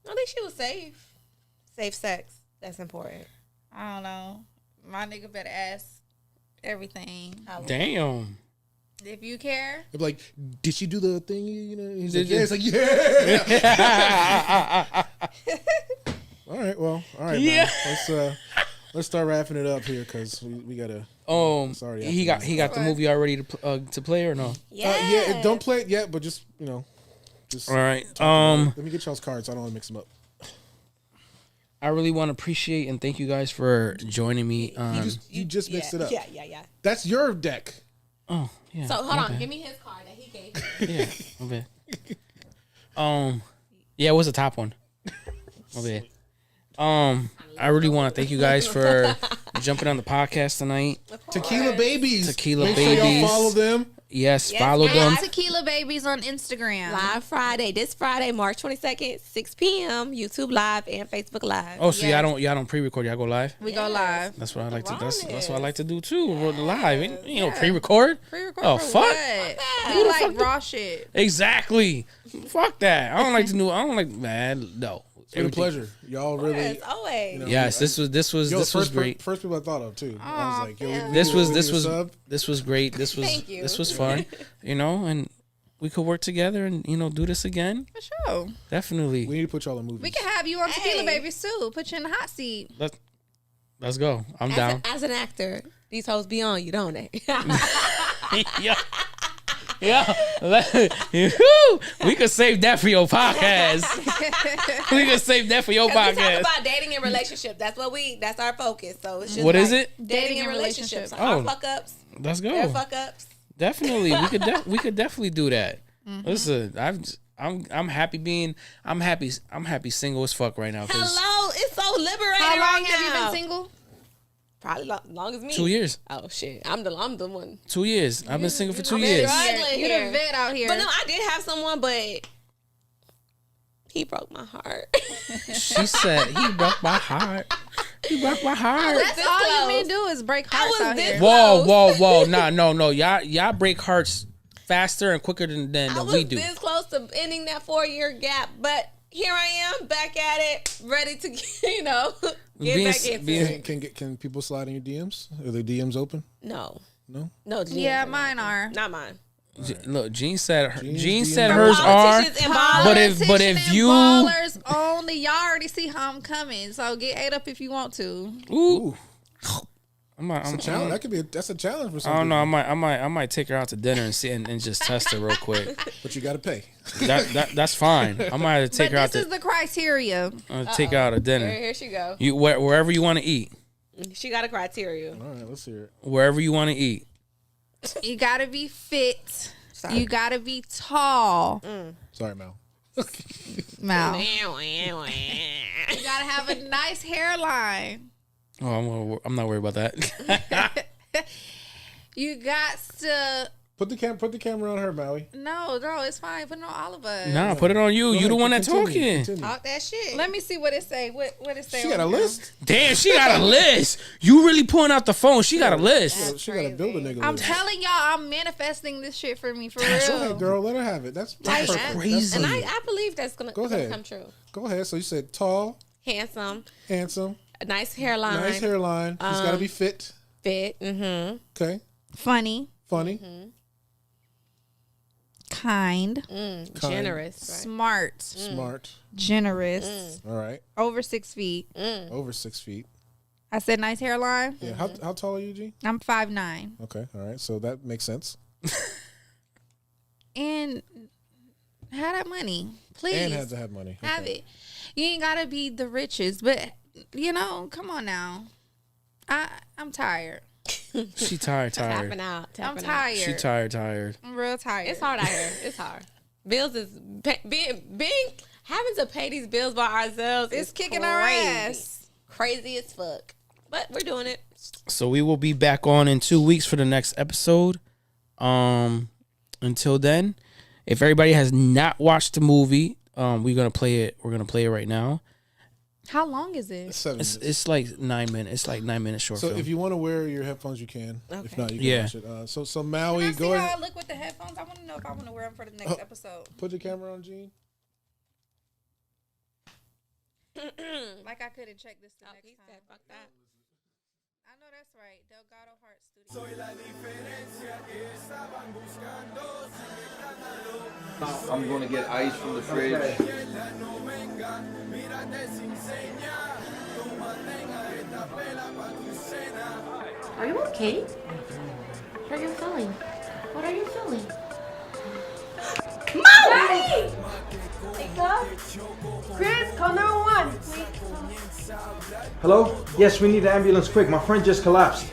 I think she was safe. Safe sex. That's important. I don't know. My nigga better ask everything. Damn. If you care. They'd be like, did she do the thing? You know, he's Did like, yeah. you? It's like, yeah. All right, Yeah. man. Let's start wrapping it up here because we gotta. Sorry, he got the movie already to play or no? Yeah, don't play it yet, but just just. All right. Let me get y'all's cards. I don't want to mix them up. I really want to appreciate and thank you guys for joining me. You just mixed it up. Yeah. That's your deck. Oh yeah. So hold on, okay. give me his card that he gave me. Yeah. Okay. Yeah, it was the top one. Okay. I really want to thank you guys for jumping on the podcast tonight. Tequila Babies. Tequila Make sure Babies. y'all follow them. Yes, Yes, follow and them. Tequila Babies on Instagram. Live Friday, this Friday, March 22nd, 6 p.m. YouTube Live and Facebook Live. Oh, so Yes. y'all don't pre-record, y'all go live? We go live. That's what I like to. That's Promise. what I like to do too. Roll the live. You know, pre-record. Pre-record Oh for fuck! what? We like raw shit. Exactly. Fuck that. I don't like to do. I don't like. Man, no. It's been a pleasure. Y'all really. Yes, always. You know, Yes, this was great. First people I thought of too. I was like, yo, This was great. This was Thank you. this was fun. You know, and we could work together and do this again. For sure. Definitely. We need to put y'all in movies. We can have you on Tequila Hey. Babies too. Put you in the hot seat. Let's go. I'm down. As an actor, these hoes be on you, don't they? Yeah. Yeah. We could save that for your podcast. We could save that for your We talk podcast. about dating and relationships. That's our focus. So it's just What is like it? Dating and relationships. Oh. Our fuck ups, Let's their go. fuck ups. Definitely. We could definitely do that. Listen, I'm happy single as fuck right now. 'Cause Hello, it's so liberating. How long right have you now. been single? Probably long as me. 2 years. Oh shit, I'm the one. 2 years. I've been single for 2 I'm years. struggling You here. the vet out here. But no, I did have someone, but he broke my heart. She said he broke my heart. He broke my heart. That's this all close. you men do is break hearts was out this here. close. Whoa. Nah, no. Y'all break hearts faster and quicker than I was we do. this close to ending that 4-year gap, but here I am back at it, ready to get Being- back into it. Can people slide in your DMs? Are the DMs open? No, No. Yeah, mine are. not mine. Look, Jean said Jean's hers are. Politicians and ballers. But if Politician you and ballers only, y'all already see how I'm coming. So get ate up if you want to. ooh, I'm That's a challenge. That could be. That's a challenge for some I don't know. people. I might take her out to dinner and see and just test her real quick. But you got to pay. That's fine. I might have to take But her out this is to the criteria. take her out to dinner. Here she go. You wherever you want to eat, She got a criteria. All right, let's hear it. wherever you want to eat. You gotta be fit. Sorry. You gotta be tall. Sorry, Mal. Mal. You You gotta have a nice hairline. Oh, I'm not worried about that. You got to. Put the camera on her, Maui. No, it's fine. Put it on all of us. Nah, put it on you. Go You ahead, the one that continue, talking. continue. Talk that shit. Let me see what it say. What it say? She got a on here? list. Damn, she got a list. You really pulling out the phone. She got a list. She got to build a nigga I'm list. telling y'all, I'm manifesting this shit for me for Go real. ahead, girl. Let her have it. That's perfect. crazy. And I believe that's gonna Go ahead. come true. Go ahead. So you said tall, Handsome, handsome, a nice hairline, nice hairline. He's got to be fit. fit, Okay. Funny, Funny. kind, generous, right? smart, Smart. generous, All right. over 6 feet. Over 6 feet. I said nice hairline. Yeah. How tall are you, G? I'm 5'9". Okay. All right. So that makes sense. And have that money, please. And had to have money. Have Okay. it. You ain't gotta be the richest, but come on now. I'm tired. She tired. Tapping out. I'm Tapping out. tired. She tired. I'm real tired. It's hard out here. It's hard. Bills is being having to pay these bills by ourselves. It's is kicking crazy. our ass. Crazy as fuck. But we're doing it. So we will be back on in 2 weeks for the next episode. Until then, if everybody has not watched the movie, we're gonna play it. We're gonna play it right now. How long is it? 7 minutes. It's like 9 minutes. It's like 9 minutes short. So film. if you want to wear your headphones, you can. Okay. If not, you can Yeah. watch it. So Can Maui, I see go how ahead. I look with the headphones? I want to know if I want to wear them for the next episode. Put your camera on, Gene. Like I couldn't check this the Oh, next he time. said, fuck that. I know that's right. Delgado Heart Studio. I'm going to get ice from the fridge. Are you okay? How are you feeling? What are you feeling? Daddy! Chris, call 911. Hello? Yes, we need an ambulance quick. My friend just collapsed.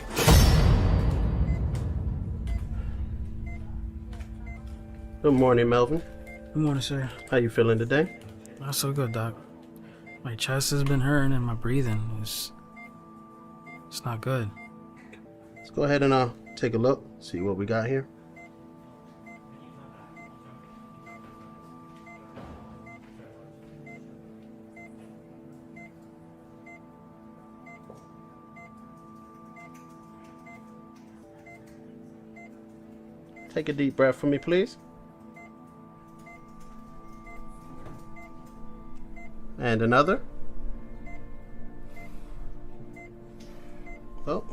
Good morning, Melvin. Good morning, sir. How you feeling today? Not so good, doc. My chest has been hurting and my breathing is. It's not good. Let's go ahead and take a look, see what we got here. Take a deep breath for me, please. And another. Well,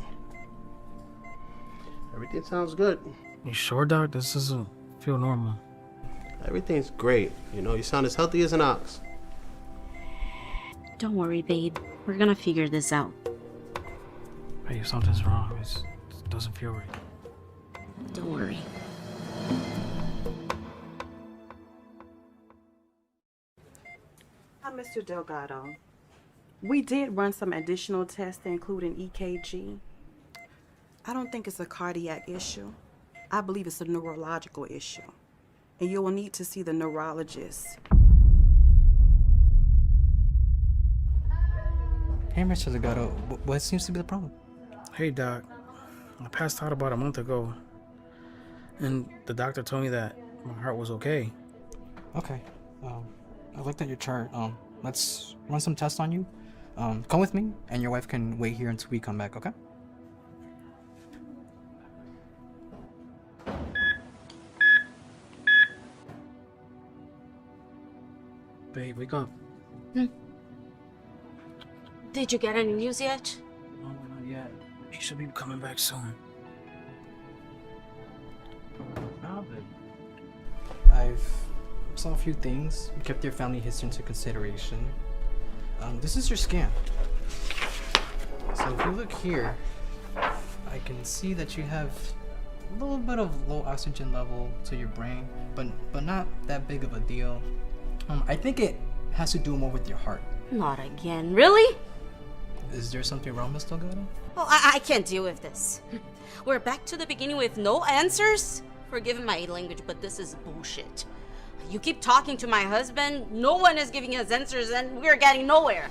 everything sounds good. You sure, doc? This doesn't feel normal. Everything's great. You know, you sound as healthy as an ox. Don't worry, babe. We're gonna figure this out. Hey, something's wrong. It doesn't feel right. Don't worry. Hi, Mr. Delgado. We did run some additional tests, including EKG. I don't think it's a cardiac issue. I believe it's a neurological issue. And you will need to see the neurologist. Hey, Mr. Delgado, what seems to be the problem? Hey, doc. I passed out about a month ago. And the doctor told me that my heart was okay. Okay. I looked at your chart. Let's run some tests on you. Come with me, and your wife can wait here until we come back, okay? Babe, wake up. Did you get any news yet? No, not yet. He should be coming back soon. I've saw a few things. We kept your family history into consideration. This is your scan. So if you look here, I can see that you have a little bit of low oxygen level to your brain, but not that big of a deal. I think it has to do more with your heart. Not again. Really? Is there something wrong, Miss Delgado? Oh, I can't deal with this. We're back to the beginning with no answers? Forgive my language, but this is bullshit. You keep talking to my husband, no one is giving us answers, and we're getting nowhere.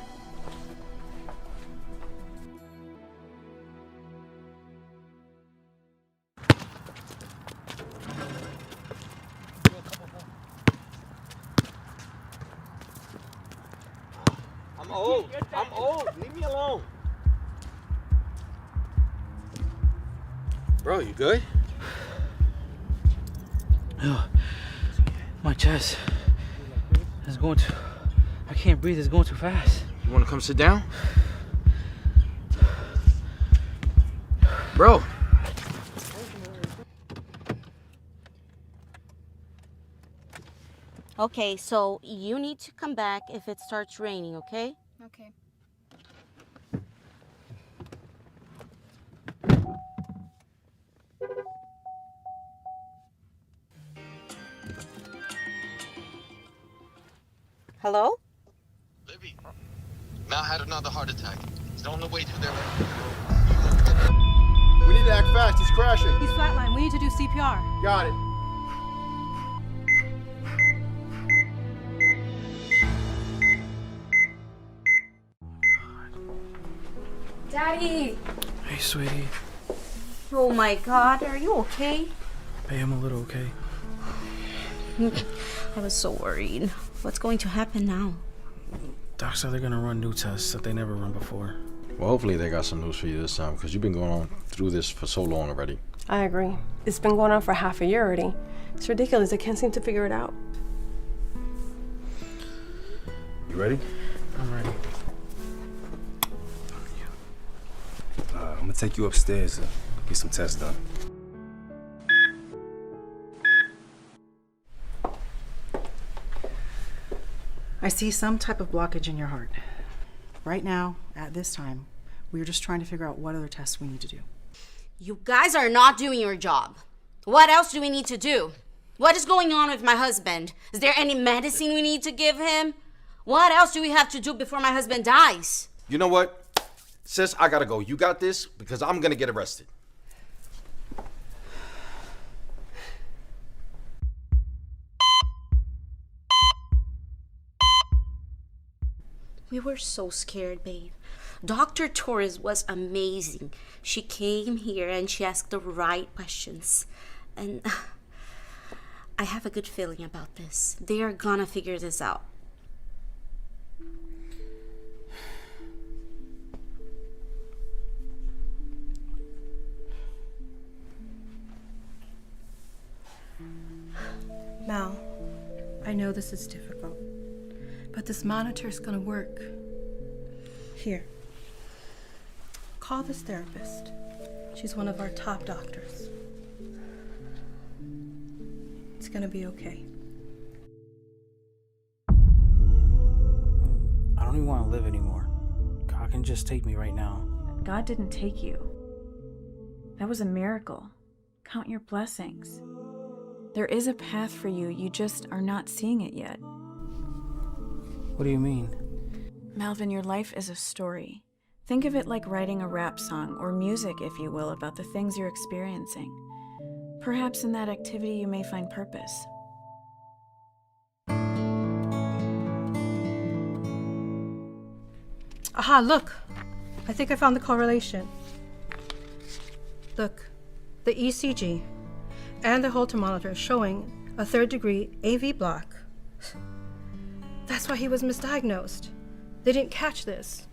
I'm old. Leave me alone. Bro, you good? My chest is going too. I can't breathe. It's going too fast. You want to come sit down? Bro. Okay, so you need to come back if it starts raining, okay? Okay. Hello? Libby, Mal had another heart attack. He's on the way to their... We need to act fast. He's crashing. He's flatlined. We need to do CPR. Got it. Daddy! Hey, sweetie. Oh my God, are you okay? Hey, I'm a little okay. I was so worried. What's going to happen now? Doc said they're gonna run new tests that they never run before. Well, hopefully they got some news for you this time, because you've been going on through this for so long already. I agree. It's been going on for half a year already. It's ridiculous. I can't seem to figure it out. You ready? I'm ready. I'm gonna take you upstairs to get some tests done. I see some type of blockage in your heart. Right now, at this time, we are just trying to figure out what other tests we need to do. You guys are not doing your job. What else do we need to do? What is going on with my husband? Is there any medicine we need to give him? What else do we have to do before my husband dies? You know what? Sis, I gotta go. You got this? Because I'm gonna get arrested. We were so scared, babe. Dr. Torres was amazing. She came here and she asked the right questions. And I have a good feeling about this. They are gonna figure this out. Mal, I know this is difficult, but this monitor is gonna work. Here, call this therapist. She's one of our top doctors. It's gonna be okay. I don't even want to live anymore. God can just take me right now. God didn't take you. That was a miracle. Count your blessings. There is a path for you, you just are not seeing it yet. What do you mean? Malvin, your life is a story. Think of it like writing a rap song, or music, if you will, about the things you're experiencing. Perhaps in that activity you may find purpose. Aha, look! I think I found the correlation. Look, the ECG and the Holter monitor is showing a 3rd degree AV block. That's why he was misdiagnosed. They didn't catch this.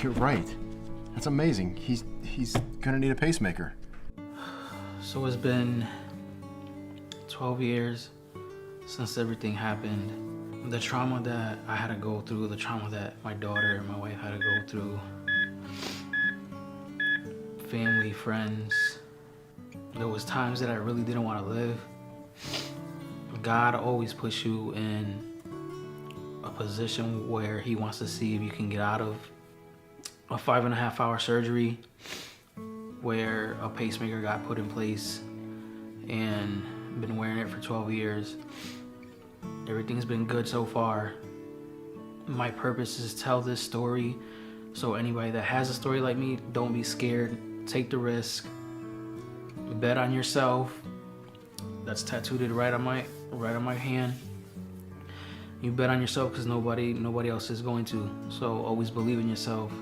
You're right. That's amazing. He's gonna need a pacemaker. So it's been 12 years since everything happened. The trauma that I had to go through, the trauma that my daughter and my wife had to go through, family, friends. There was times that I really didn't want to live. God always puts you in a position where he wants to see if you can get out of a 5.5-hour surgery where a pacemaker got put in place, and been wearing it for 12 years. Everything's been good so far. My purpose is to tell this story, so anybody that has a story like me, don't be scared. Take the risk. Bet on yourself. That's tattooed right on my hand. You bet on yourself because nobody else is going to. So always believe in yourself.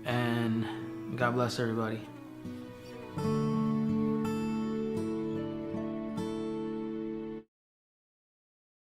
And God bless everybody.